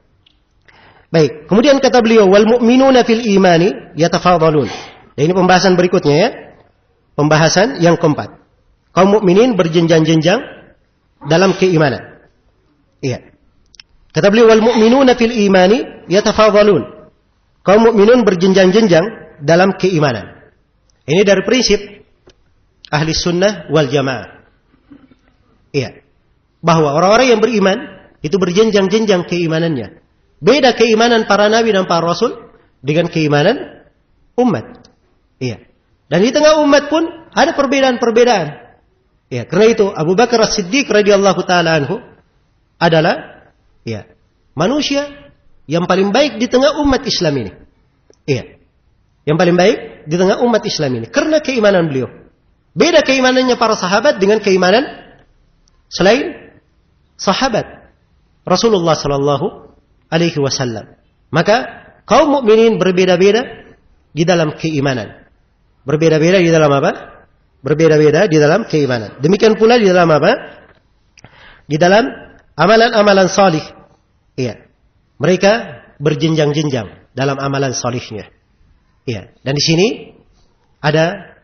Baik, kemudian kata beliau, wal mu'minuna fil imani yatafadhalun. Dan ini pembahasan berikutnya ya. Pembahasan yang keempat. Kaum mukminin berjenjang-jenjang dalam keimanan. Iya. Kata beliau, wal mu'minuna fil imani yatafadhalun. Kaum mukminun berjenjang-jenjang dalam keimanan. Ini dari prinsip ahli sunnah wal jamaah. Iya. Bahwa orang-orang yang beriman itu berjenjang-jenjang keimanannya. Beda keimanan para nabi dan para rasul dengan keimanan umat. Iya. Dan di tengah umat pun ada perbedaan-perbedaan. Iya, karena itu Abu Bakar As-Siddiq radhiyallahu taala anhu adalah manusia yang paling baik di tengah umat Islam ini. Iya. Yang paling baik di tengah umat Islam ini karena keimanan beliau. Beda keimanannya para sahabat dengan keimanan selain sahabat Rasulullah sallallahu alaihi wasallam. Maka kaum mukminin berbeda-beda di dalam keimanan. Berbeda-beda di dalam apa? Berbeda-beda di dalam keimanan. Demikian pula di dalam apa? Di dalam amalan-amalan salih. Iya. Mereka berjenjang-jenjang dalam amalan salihnya. Iya. Dan di sini ada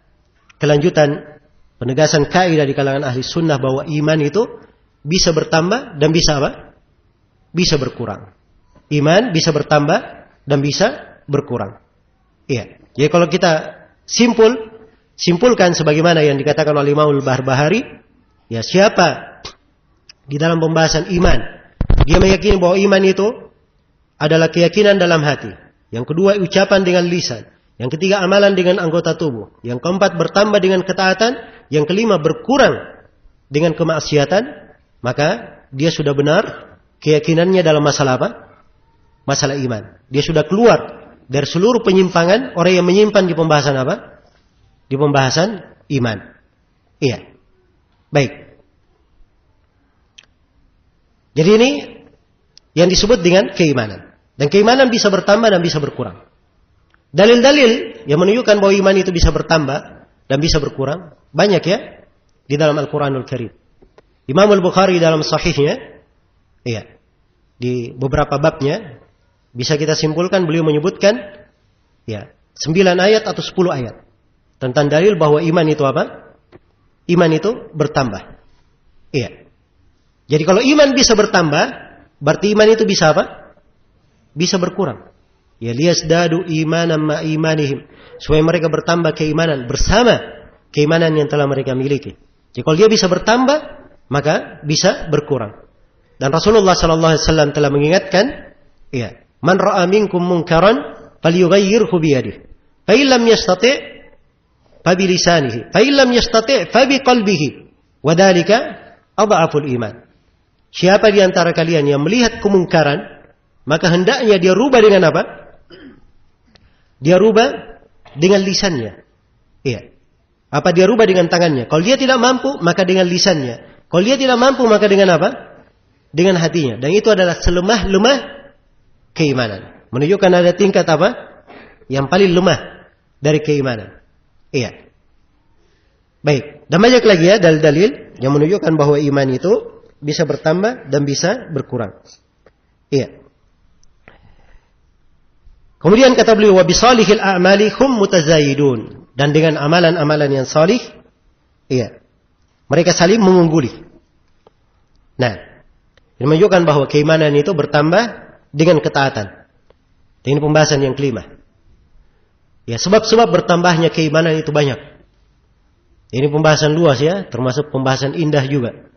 kelanjutan penegasan kaidah di kalangan ahli sunnah bahwa iman itu bisa bertambah dan bisa apa? Bisa berkurang. Iman bisa bertambah dan bisa berkurang. Iya. Jadi kalau kita simpulkan sebagaimana yang dikatakan oleh Imam Al-Barbahari, ya siapa di dalam pembahasan iman, dia meyakini bahwa iman itu adalah keyakinan dalam hati. Yang kedua ucapan dengan lisan. Yang ketiga amalan dengan anggota tubuh. Yang keempat bertambah dengan ketaatan. Yang kelima berkurang dengan kemaksiatan. Maka dia sudah benar keyakinannya dalam masalah apa? Masalah iman. Dia sudah keluar dari seluruh penyimpangan orang yang menyimpan di pembahasan apa? Di pembahasan iman. Iya. Baik. Jadi ini yang disebut dengan keimanan. Dan keimanan bisa bertambah dan bisa berkurang. Dalil-dalil yang menunjukkan bahwa iman itu bisa bertambah dan bisa berkurang banyak ya di dalam Al-Quranul Karim. Imam Al-Bukhari dalam sahihnya, di beberapa babnya bisa kita simpulkan beliau menyebutkan 9 ayat atau 10 ayat tentang dalil bahwa iman itu apa? iman itu bertambah. Iya. Jadi kalau iman bisa bertambah, berarti iman itu bisa apa? Bisa berkurang. Ya liyazdadu imanan ma imanihim, supaya mereka bertambah keimanan bersama keimanan yang telah mereka miliki. Jadi kalau dia bisa bertambah, maka bisa berkurang. Dan Rasulullah sallallahu alaihi wasallam telah mengingatkan, ya, man ra'a minkum munkaran falyughayyirhu bi yadihi. Fa illam yastati' fa bi lisanihi, fa illam yastati' fa bi qalbihi. Wa dzalika adhaful iman. Siapa di antara kalian yang melihat kemungkaran, maka hendaknya dia rubah dengan apa? Dia rubah dengan lisannya. Iya. Apa dia rubah dengan tangannya? Kalau dia tidak mampu, maka dengan lisannya. Kalau dia tidak mampu, maka dengan apa? Dengan hatinya. Dan itu adalah selemah-lemah keimanan. Menunjukkan ada tingkat apa? Yang paling lemah dari keimanan. Iya. Baik. Dan banyak lagi ya dalil-dalil yang menunjukkan bahwa iman itu bisa bertambah dan bisa berkurang. Iya. Kemudian kata beliau, wa bisalihil a'mali hum mutazayidun. Dan dengan amalan-amalan yang salih, iya, mereka saling mengungguli. Nah, ini menunjukkan bahwa keimanan itu bertambah dengan ketaatan. Ini pembahasan yang kelima. Ya, sebab-sebab bertambahnya keimanan itu banyak. Ini pembahasan luas ya, termasuk pembahasan indah juga.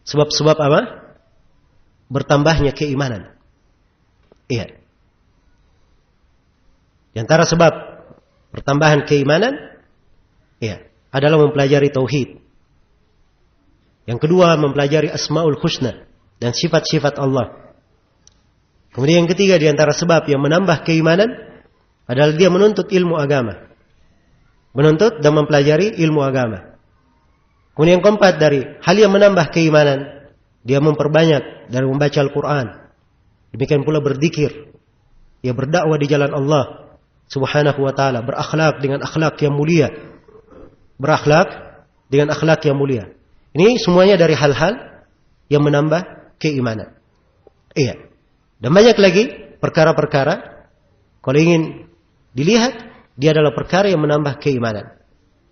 Sebab-sebab apa? Bertambahnya keimanan. Iya. Di antara sebab pertambahan keimanan, ya, adalah mempelajari tauhid. Yang kedua, mempelajari asmaul husna dan sifat-sifat Allah. Kemudian yang ketiga, di antara sebab yang menambah keimanan adalah dia menuntut ilmu agama. Menuntut dan mempelajari ilmu agama. Kemudian yang keempat, dari hal yang menambah keimanan, dia memperbanyak dari membaca Al-Quran. Demikian pula berzikir. Dia berdakwah di jalan Allah Subhanahu wa ta'ala, berakhlak dengan akhlak yang mulia. Berakhlak dengan akhlak yang mulia. Ini semuanya dari hal-hal yang menambah keimanan. Iya. Dan banyak lagi perkara-perkara, kalau ingin dilihat, dia adalah perkara yang menambah keimanan.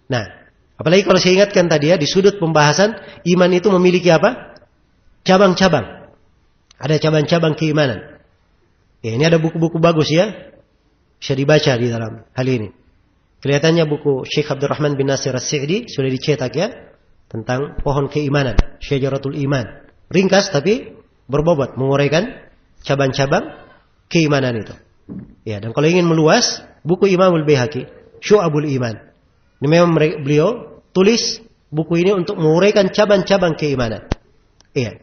Nah, apalagi kalau saya ingatkan tadi ya, di sudut pembahasan, iman itu memiliki apa? Cabang-cabang. Ada cabang-cabang keimanan. Ya, ini ada buku-buku bagus ya, bisa dibaca di dalam hal ini. Kelihatannya buku Syekh Abdurrahman bin Nasir As-Sa'di sudah dicetak ya, tentang pohon keimanan, Syajaratul Iman. Ringkas tapi berbobot, menguraikan cabang-cabang keimanan itu. Ya, dan kalau ingin meluas, buku Imamul Baihaqi, Syu'abul Iman. Ini memang beliau tulis buku ini untuk menguraikan cabang-cabang keimanan. Iya,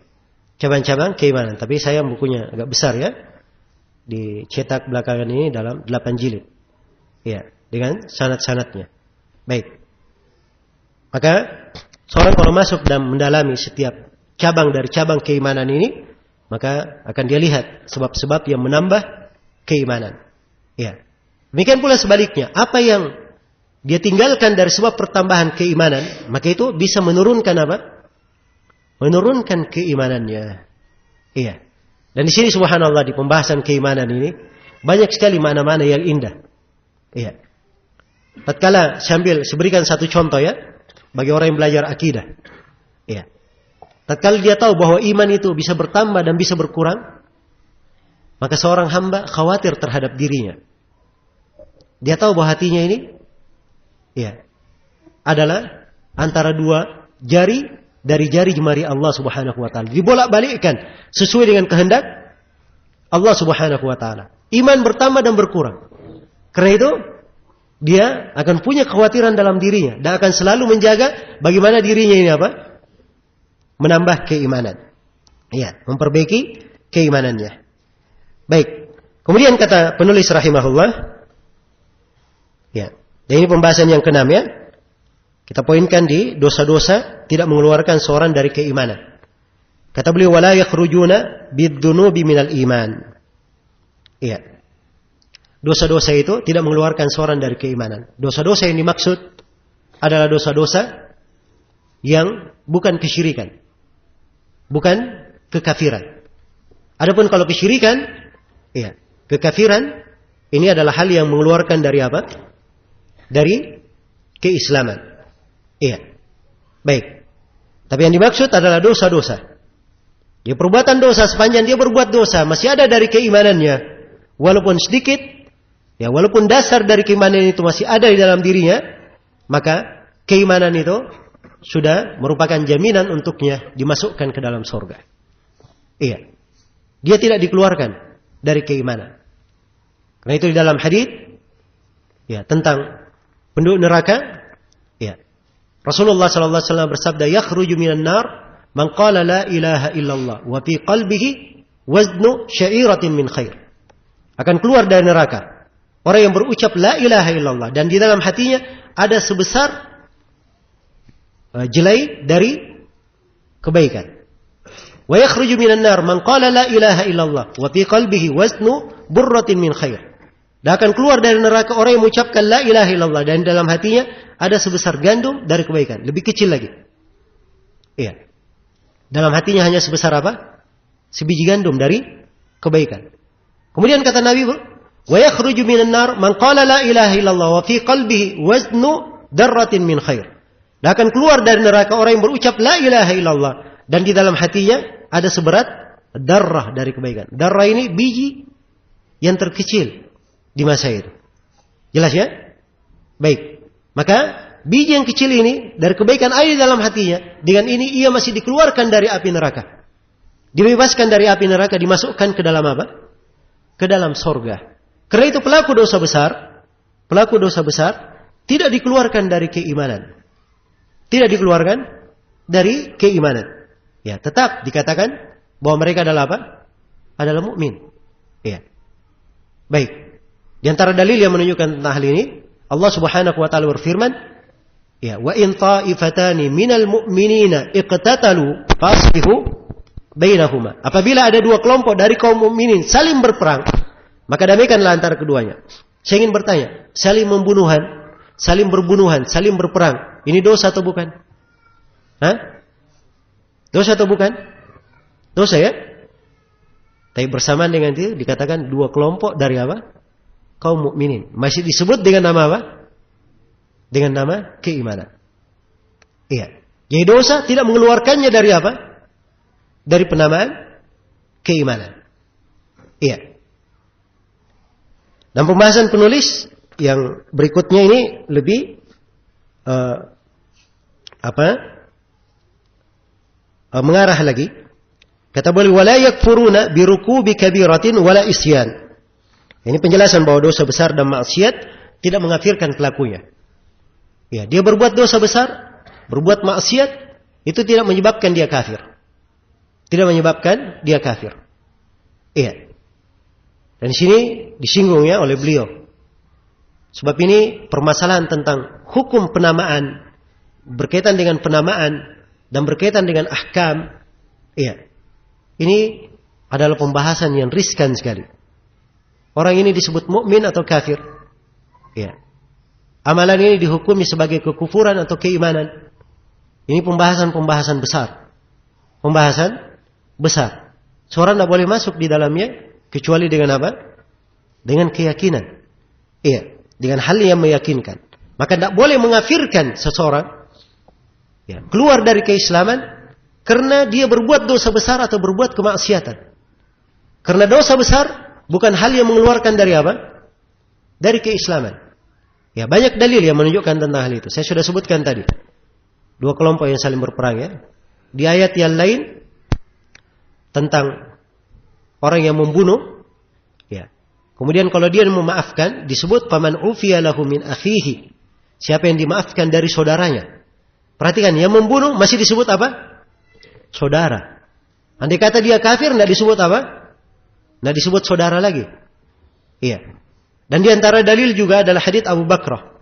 cabang-cabang keimanan. Tapi saya bukunya agak besar ya. Dicetak belakangan ini dalam 8 jilid. Ya, dengan sanad-sanadnya. Baik. Maka seorang kalau masuk dan mendalami setiap cabang dari cabang keimanan ini, maka akan dia lihat sebab-sebab yang menambah keimanan. Ya. Demikian pula sebaliknya, apa yang dia tinggalkan dari sebab pertambahan keimanan, maka itu bisa menurunkan apa? Menurunkan keimanannya. Iya. Dan di sini subhanallah di pembahasan keimanan ini banyak sekali mana-mana yang indah. Iya. Tatkala saya berikan satu contoh ya bagi orang yang belajar akidah. Iya. Tatkala dia tahu bahwa iman itu bisa bertambah dan bisa berkurang, maka seorang hamba khawatir terhadap dirinya. Dia tahu bahwa hatinya ini ya adalah antara dua jari dari jari jemari Allah Subhanahu wa taala. Dibolak-balikkan sesuai dengan kehendak Allah Subhanahu wa taala. Iman bertambah dan berkurang. Karena itu dia akan punya kekhawatiran dalam dirinya dan akan selalu menjaga bagaimana dirinya ini apa? Menambah keimanan. Iya, memperbaiki keimanannya. Baik. Kemudian kata penulis rahimahullah, ya. Dan ini pembahasan yang keenam ya. Kita poinkan di dosa-dosa tidak mengeluarkan seorang dari keimanan. Kata beliau, wala yakhrujuna biddunubi minal iman. Iya. Dosa-dosa itu tidak mengeluarkan seorang dari keimanan. Dosa-dosa yang dimaksud adalah dosa-dosa yang bukan kesyirikan. Bukan kekafiran. Adapun kalau kesyirikan, iya, kekafiran ini adalah hal yang mengeluarkan dari apa? Dari keislaman. Iya. Baik. Tapi yang dimaksud adalah dosa-dosa. Ya, perbuatan dosa, sepanjang dia berbuat dosa masih ada dari keimanannya, walaupun sedikit, ya walaupun dasar dari keimanan itu masih ada di dalam dirinya, maka keimanan itu sudah merupakan jaminan untuknya dimasukkan ke dalam surga. Iya. Dia tidak dikeluarkan dari keimanan. Karena itu di dalam hadis ya tentang penduduk neraka, ya. Rasulullah sallallahu alaihi wasallam bersabda, "Yakhruju minan nar man qala la ilaha illallah wa fi qalbihi waznu sya'iratin min khair." Akan keluar dari neraka orang yang berucap la ilaha illallah dan di dalam hatinya ada sebesar jelai dari kebaikan. Wa yakhruju minan nar man qala la ilaha illallah wa fi qalbihi waznu burratin min khair. Dan akan keluar dari neraka orang yang mengucapkan la ilaha illallah dan dalam hatinya ada sebesar gandum dari kebaikan, lebih kecil lagi. Iya. Dalam hatinya hanya sebesar apa? Sebiji gandum dari kebaikan. Kemudian kata Nabi, "Wa yakhruju minan nar man qala la ilaha illallah wa fi qalbihi waznu darratin min khair." Dan akan keluar dari neraka orang yang berucap la ilaha illallah dan di dalam hatinya ada seberat darrah dari kebaikan. Darrah ini biji yang terkecil di masa itu. Jelas ya? Baik. Maka biji yang kecil ini dari kebaikan ada di dalam hatinya. Dengan ini ia masih dikeluarkan dari api neraka. Dibebaskan dari api neraka, dimasukkan ke dalam apa? Ke dalam sorga. Karena itu pelaku dosa besar tidak dikeluarkan dari keimanan. Tidak dikeluarkan dari keimanan. Ya, tetap dikatakan bahwa mereka adalah apa? Adalah mukmin. Ya. Baik. Di antara dalil yang menunjukkan tentang hal ini, Allah Subhanahu wa taala berfirman, ya, wa in ta'ifatani minal mu'minina iqtatalu faslihu bainahuma. Apabila ada dua kelompok dari kaum mukminin saling berperang, maka damaikanlah antara keduanya. Saya ingin bertanya, saling berbunuhan, saling berperang, ini dosa atau bukan? Hah? Dosa atau bukan? Dosa ya? Tapi bersamaan dengan itu dikatakan dua kelompok dari apa? Kaum mukminin. Masih disebut dengan nama apa? Dengan nama keimanan. Iya. Jadi dosa tidak mengeluarkannya dari apa? Dari penamaan keimanan. Iya. Dan pembahasan penulis yang berikutnya ini lebih mengarah lagi. Kata beliau, wala yakfuruna birukubi kabiratin wala isyan. Ini penjelasan bahwa dosa besar dan maksiat tidak mengkafirkan pelakunya. Ya, dia berbuat dosa besar, berbuat maksiat, itu tidak menyebabkan dia kafir. Tidak menyebabkan dia kafir. Iya. Dan di sini disinggung ya oleh beliau. Sebab ini permasalahan tentang hukum penamaan, berkaitan dengan penamaan dan berkaitan dengan ahkam. Iya. Ini adalah pembahasan yang riskan sekali. Orang ini disebut mukmin atau kafir? Ya. Amalan ini dihukumi sebagai kekufuran atau keimanan? Ini pembahasan besar. Pembahasan besar. Seorang tidak boleh masuk di dalamnya kecuali dengan apa? Dengan keyakinan. Iya, dengan hal yang meyakinkan. Maka tidak boleh mengafirkan seseorang ya, keluar dari keislaman karena dia berbuat dosa besar atau berbuat kemaksiatan. Karena dosa besar bukan hal yang mengeluarkan dari apa? Dari keislaman. Ya, banyak dalil yang menunjukkan tentang hal itu. Saya sudah sebutkan tadi. Dua kelompok yang saling berperang ya. Di ayat yang lain tentang orang yang membunuh ya. Kemudian kalau dia memaafkan disebut faman ufiya lahu min akhihi. Siapa yang dimaafkan dari saudaranya. Perhatikan, yang membunuh masih disebut apa? Saudara. Andai kata dia kafir tidak disebut apa? Tidak disebut saudara lagi. Iya. Dan di antara dalil juga adalah hadits Abu Bakrah.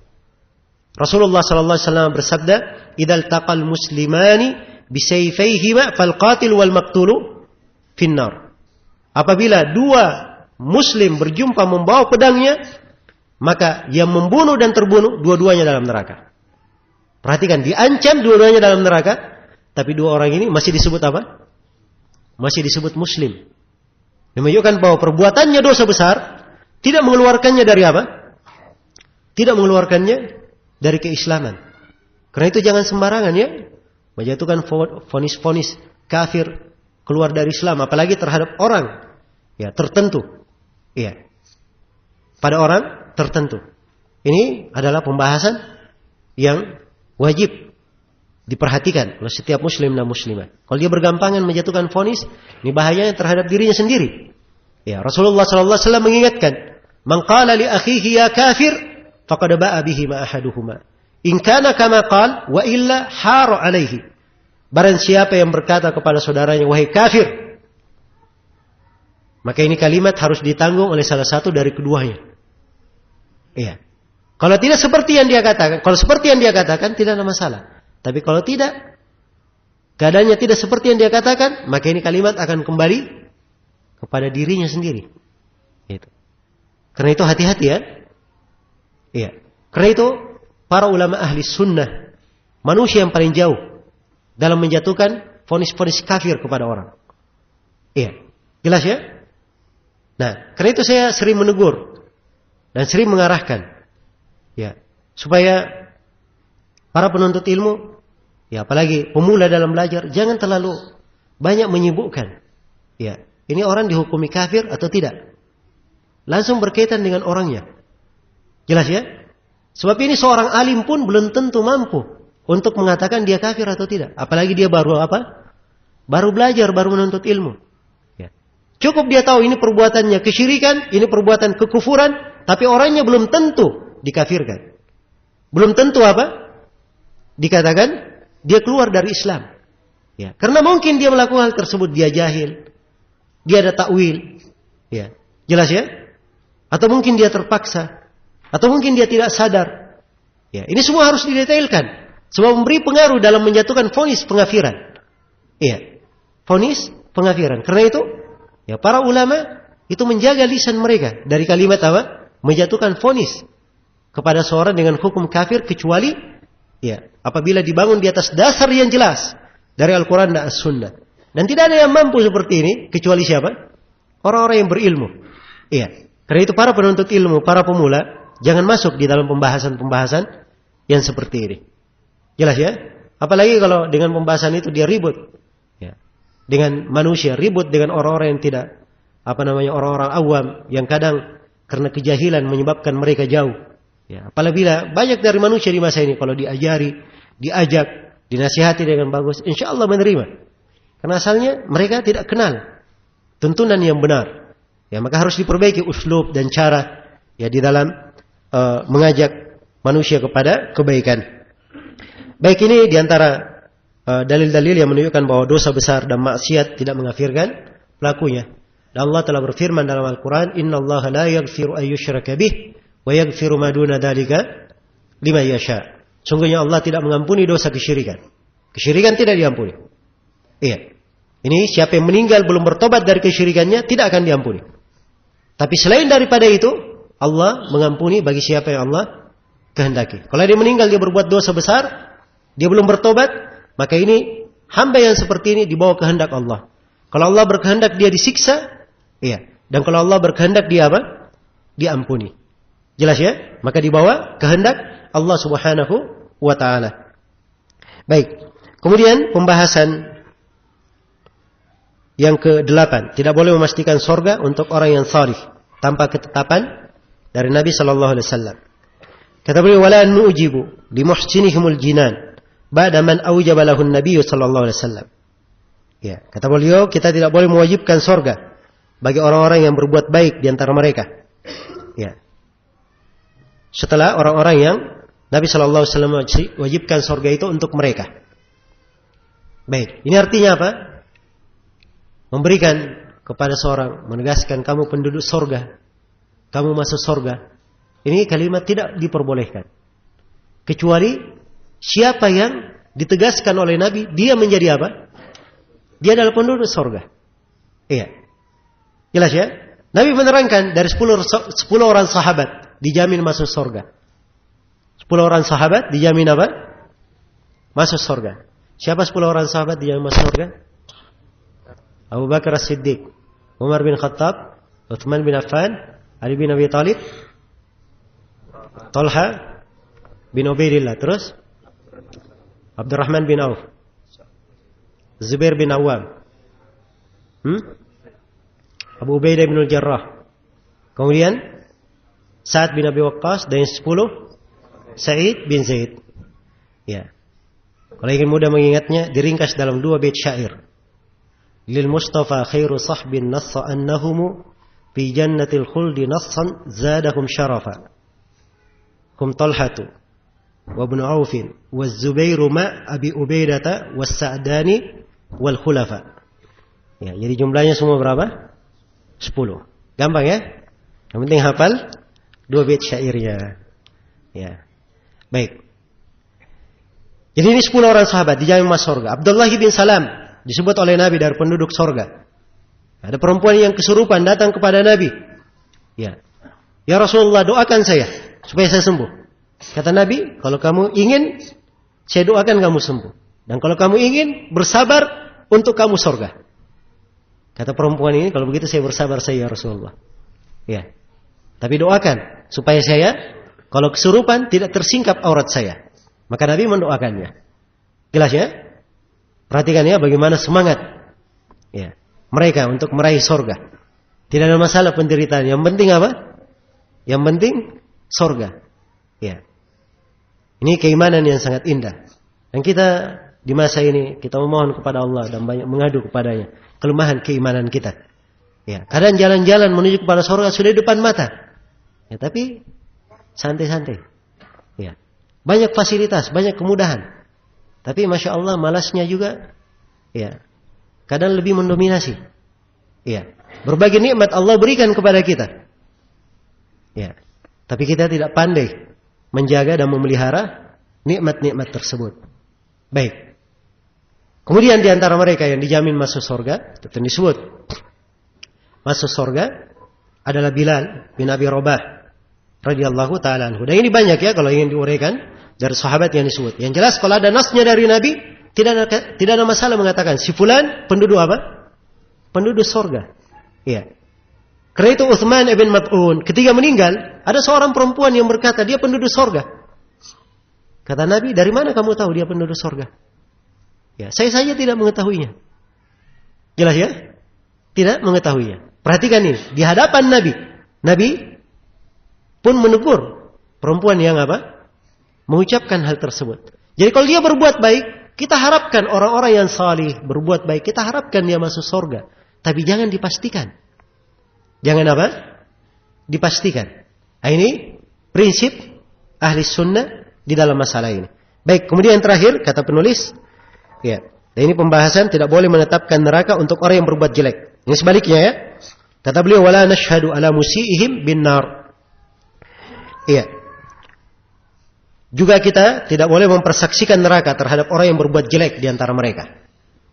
Rasulullah sallallahu alaihi wasallam bersabda, "Idzal taqal muslimani bisayfayhima fal qatil wal maqtulu finnar." Apabila dua muslim berjumpa membawa pedangnya, maka yang membunuh dan terbunuh dua-duanya dalam neraka. Perhatikan, diancam dua-duanya dalam neraka, tapi dua orang ini masih disebut apa? Masih disebut muslim. Ini menunjukkan bahwa perbuatannya dosa besar tidak mengeluarkannya dari apa? Tidak mengeluarkannya dari keislaman. Karena itu jangan sembarangan ya menjatuhkan vonis-vonis kafir keluar dari Islam, apalagi terhadap orang ya tertentu. Iya. Pada orang tertentu. Ini adalah pembahasan yang wajib diperhatikan oleh setiap muslim dan muslimah. Kalau dia bergampangan menjatuhkan vonis, ini bahayanya terhadap dirinya sendiri. Ya, Rasulullah sallallahu alaihi wasallam mengingatkan, "Man qala li akhihi ya kafir, faqad ba'a bihi ma ahaduhuma. In kana kama qala wa illa haru alaihi." Barang siapa yang berkata kepada saudaranya, "Wahai kafir," maka ini kalimat harus ditanggung oleh salah satu dari keduanya. Iya. Kalau tidak seperti yang dia katakan, kalau seperti yang dia katakan tidak ada masalah. Tapi kalau tidak, keadaannya tidak seperti yang dia katakan, maka ini kalimat akan kembali kepada dirinya sendiri. Itu. Karena itu hati-hati ya. Iya. Karena itu para ulama ahli sunnah, manusia yang paling jauh dalam menjatuhkan vonis-vonis kafir kepada orang. Iya. Jelas ya? Nah, karena itu saya sering menegur dan sering mengarahkan. Ya, supaya para penuntut ilmu, ya apalagi pemula dalam belajar, jangan terlalu banyak menyibukkan. Ya, ini orang dihukumi kafir atau tidak? Langsung berkaitan dengan orangnya. Jelas ya? Sebab ini seorang alim pun belum tentu mampu untuk mengatakan dia kafir atau tidak. Apalagi dia baru apa? Baru belajar, baru menuntut ilmu. Ya. Cukup dia tahu ini perbuatannya kesyirikan, ini perbuatan kekufuran, tapi orangnya belum tentu dikafirkan. Belum tentu apa? Dikatakan dia keluar dari Islam. Ya, karena mungkin dia melakukan hal tersebut dia jahil. Dia ada takwil. Ya, jelas ya? Atau mungkin dia terpaksa, atau mungkin dia tidak sadar. Ya, ini semua harus didetailkan. Sebab memberi pengaruh dalam menjatuhkan vonis pengafiran. Iya. Vonis pengafiran. Karena itu, ya para ulama itu menjaga lisan mereka dari kalimat apa? Menjatuhkan vonis kepada seorang dengan hukum kafir kecuali ya apabila dibangun di atas dasar yang jelas dari Al-Quran dan As-Sunnah. Dan tidak ada yang mampu seperti ini kecuali siapa? Orang-orang yang berilmu. Iya. Karena itu para penuntut ilmu, para pemula jangan masuk di dalam pembahasan-pembahasan yang seperti ini. Jelas ya? Apalagi kalau dengan pembahasan itu dia ribut ya. Dengan manusia, ribut dengan orang-orang yang tidak orang-orang awam yang kadang karena kejahilan menyebabkan mereka jauh. Ya, apabila banyak dari manusia di masa ini kalau diajari, diajak, dinasihati dengan bagus, insya Allah menerima. Karena asalnya mereka tidak kenal tuntunan yang benar. Ya, maka harus diperbaiki uslub dan cara ya di dalam mengajak manusia kepada kebaikan. Baik, ini diantara dalil-dalil yang menunjukkan bahwa dosa besar dan maksiat tidak mengkafirkan pelakunya. Dan Allah telah berfirman dalam Al-Quran, "Innallaha la yaghfiru an yushraka bih wa yaghfiru ma duna dzalika liman yasha." Sungguhnya Allah tidak mengampuni dosa kesyirikan. Kesyirikan tidak diampuni. Iya. Ini siapa yang meninggal belum bertobat dari kesyirikannya tidak akan diampuni. Tapi selain daripada itu, Allah mengampuni bagi siapa yang Allah kehendaki. Kalau dia meninggal dia berbuat dosa besar, dia belum bertobat, maka ini hamba yang seperti ini dibawa kehendak Allah. Kalau Allah berkehendak dia disiksa, iya. Dan kalau Allah berkehendak dia apa? Diampuni. Jelas ya? Maka dibawa kehendak Allah Subhanahu wa taala. Baik. Kemudian pembahasan yang ke-8, tidak boleh memastikan surga untuk orang yang salih tanpa ketetapan dari Nabi sallallahu alaihi wasallam. Kata beliau, "Wala nu'jibu li muhsinihimul jinan ba'da man aujaba lahu an-nabiy sallallahu alaihi wasallam." Ya, kata beliau, kita tidak boleh mewajibkan surga bagi orang-orang yang berbuat baik di antara mereka. Ya. Setelah orang-orang yang Nabi sallallahu alaihi wasallam wajibkan surga itu untuk mereka. Baik, ini artinya apa? Memberikan kepada seorang, menegaskan kamu penduduk surga, kamu masuk surga. Ini kalimat tidak diperbolehkan. Kecuali siapa yang ditegaskan oleh Nabi, dia menjadi apa? Dia adalah penduduk surga. Iya. Jelas ya? Nabi menerangkan dari 10 orang sahabat dijamin masuk surga. 10 orang sahabat dijamin apa? Masuk surga. Siapa 10 orang sahabat dijamin masuk surga? Abu Bakar As-Siddiq, Umar bin Khattab, Uthman bin Affan, Ali bin Abi Thalib, Talha bin Ubaidillah, terus Abdurrahman bin Auf, Zubair bin Awam. Abu Ubaidah bin Al-Jarrah. Kemudian Sa'ad bin Abi Waqqas, dan yang 10 Sa'id bin Zaid. Ya. Kalau ingin mudah mengingatnya, diringkas dalam 2 bait syair. Lil Mustafa khairu sahbin nassa annahum fi jannatil khuldi nassan zadahum syarafa. Hum Talhatu wa Ibnu Aufin wa Zubairu ma Abi Ubaidata was Sa'dani wal khulafa. Ya, jadi jumlahnya semua berapa? 10. Gampang ya? Yang penting hafal 2 bait syairnya. Ya. Baik. Jadi ini 10 orang sahabat dijamin masuk surga. Abdullah bin Salam disebut oleh Nabi dari penduduk surga. Ada perempuan yang kesurupan datang kepada Nabi. Ya. Ya Rasulullah, doakan saya supaya saya sembuh. Kata Nabi, kalau kamu ingin, saya doakan kamu sembuh. Dan kalau kamu ingin, bersabar untuk kamu surga. Kata perempuan ini, kalau begitu saya bersabar saya ya Rasulullah. Ya. Tapi doakan supaya saya kalau kesurupan tidak tersingkap aurat saya. Maka Nabi mendoakannya. Jelas ya? Perhatikan ya bagaimana semangat ya mereka untuk meraih surga. Tidak ada masalah penderitaan. Yang penting apa? Yang penting surga. Ya. Ini keimanan yang sangat indah. Dan kita di masa ini kita memohon kepada Allah dan banyak mengadu kepadanya kelemahan keimanan kita. Ya, kadang jalan-jalan menuju kepada surga sudah di depan mata. Ya, tapi santai-santai. Ya. Banyak fasilitas, banyak kemudahan. Tapi Masya Allah malasnya juga ya, kadang lebih mendominasi. Ya. Berbagai nikmat Allah berikan kepada kita. Ya. Tapi kita tidak pandai menjaga dan memelihara nikmat-nikmat tersebut. Baik. Kemudian di antara mereka yang dijamin masuk surga, itu disebut masuk surga adalah Bilal bin Abi Rabah radhiyallahu taala anhu. Dan ini banyak ya kalau ingin diuraikan dari sahabat yang disebut. Yang jelas kalau ada nasnya dari Nabi, tidak ada masalah mengatakan si fulan penduduk apa? Penduduk surga. Iya. Karena itu Utsman ibn Mas'ud ketika meninggal, ada seorang perempuan yang berkata dia penduduk surga. Kata Nabi, dari mana kamu tahu dia penduduk surga? Ya, saya saja tidak mengetahuinya. Jelas ya? Tidak mengetahuinya. Perhatikan ini, di hadapan Nabi. Nabi pun menegur perempuan yang apa? Mengucapkan hal tersebut. Jadi kalau dia berbuat baik, kita harapkan orang-orang yang salih berbuat baik, kita harapkan dia masuk surga. Tapi jangan dipastikan. Jangan apa? Dipastikan. Nah, ini prinsip ahli sunnah di dalam masalah ini. Baik, kemudian yang terakhir kata penulis, ya, dan ini pembahasan tidak boleh menetapkan neraka untuk orang yang berbuat jelek. Ini sebaliknya ya. Kata beliau, wala nashhadu ala musiihim bin nar. Iya. Juga kita tidak boleh mempersaksikan neraka terhadap orang yang berbuat jelek di antara mereka.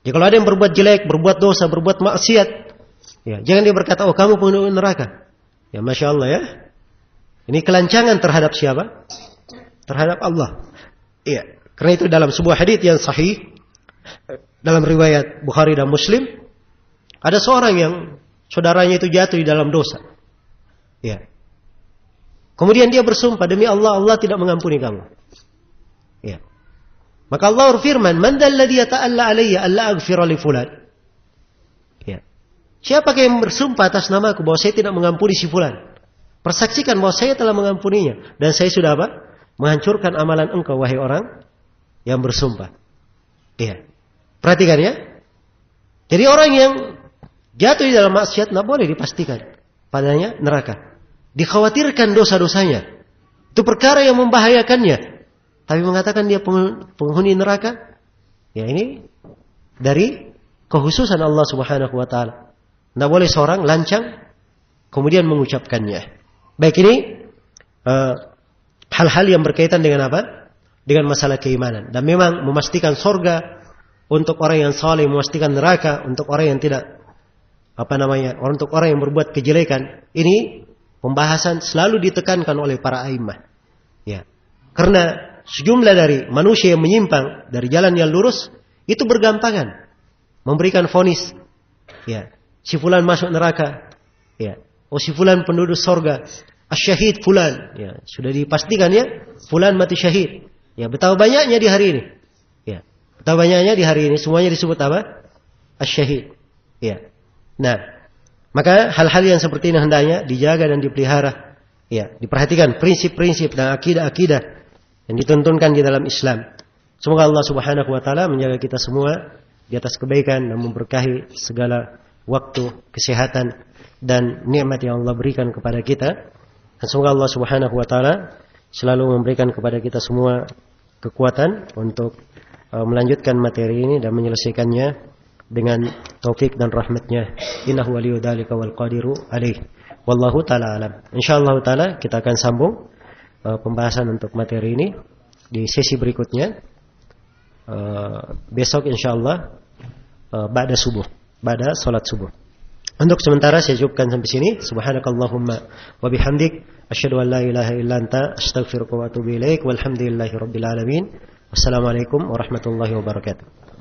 Ya, kalau ada yang berbuat jelek, berbuat dosa, berbuat maksiat, ya, jangan dia berkata, oh kamu penduduk neraka. Ya, Masya Allah ya. Ini kelancangan terhadap siapa? Terhadap Allah. Iya. Karena itu dalam sebuah hadits yang sahih, dalam riwayat Bukhari dan Muslim, ada seorang yang saudaranya itu jatuh di dalam dosa. Ya. Kemudian dia bersumpah, demi Allah, Allah tidak mengampuni kamu. Ya. Maka Allah berfirman, man dzalladzi yata'alla alayya alla aghfira li fulan. Ya. Siapa yang bersumpah atas namaku bahwa saya tidak mengampuni si fulan? Persaksikan bahwa saya telah mengampuninya dan saya sudah apa? Menghancurkan amalan engkau wahai orang yang bersumpah. Iya. Perhatikan ya. Jadi orang yang jatuh di dalam maksiat tidak boleh dipastikan padanya neraka. Dikhawatirkan dosa-dosanya. Itu perkara yang membahayakannya. Tapi mengatakan dia penghuni neraka, ya ini dari kehususan Allah Subhanahu wa taala. Tidak boleh seorang lancang kemudian mengucapkannya. Baik, ini hal-hal yang berkaitan dengan apa? Dengan masalah keimanan. Dan memang memastikan surga untuk orang yang saleh, memastikan neraka untuk orang yang tidak untuk orang yang berbuat kejelekan. Ini pembahasan selalu ditekankan oleh para a'immah. Ya. Karena sejumlah dari manusia yang menyimpang dari jalan yang lurus itu bergampangan memberikan vonis. Ya, si fulan masuk neraka. Ya. Oh, si fulan penduduk surga. Asyahid fulan. Ya, sudah dipastikan ya, fulan mati syahid. Ya, betapa banyaknya di hari ini. Ya. Betapa banyaknya di hari ini semuanya disebut apa? Asy-syahid. Ya. Nah, maka hal-hal yang seperti ini hendaknya dijaga dan dipelihara. Ya, diperhatikan prinsip-prinsip dan akidah-akidah yang dituntunkan di dalam Islam. Semoga Allah Subhanahu wa taala menjaga kita semua di atas kebaikan dan memberkahi segala waktu, kesehatan dan nikmat yang Allah berikan kepada kita. Dan semoga Allah Subhanahu wa taala selalu memberikan kepada kita semua kekuatan untuk melanjutkan materi ini dan menyelesaikannya dengan taufik dan rahmatnya. Innahu waliyyu dzalika wal qadiru alaih. Wallahu taala alam. Insyaallah taala kita akan sambung pembahasan untuk materi ini di sesi berikutnya. Besok insyaallah ba'da subuh, ba'da salat subuh. Untuk sementara saya cukupkan sampai sini. Subhanakallahumma wa bihamdik asyhadu an la ilaha illa anta astaghfiruka wa atubu ilaik. Walhamdulillahirabbil alamin. Wassalamualaikum warahmatullahi wabarakatuh.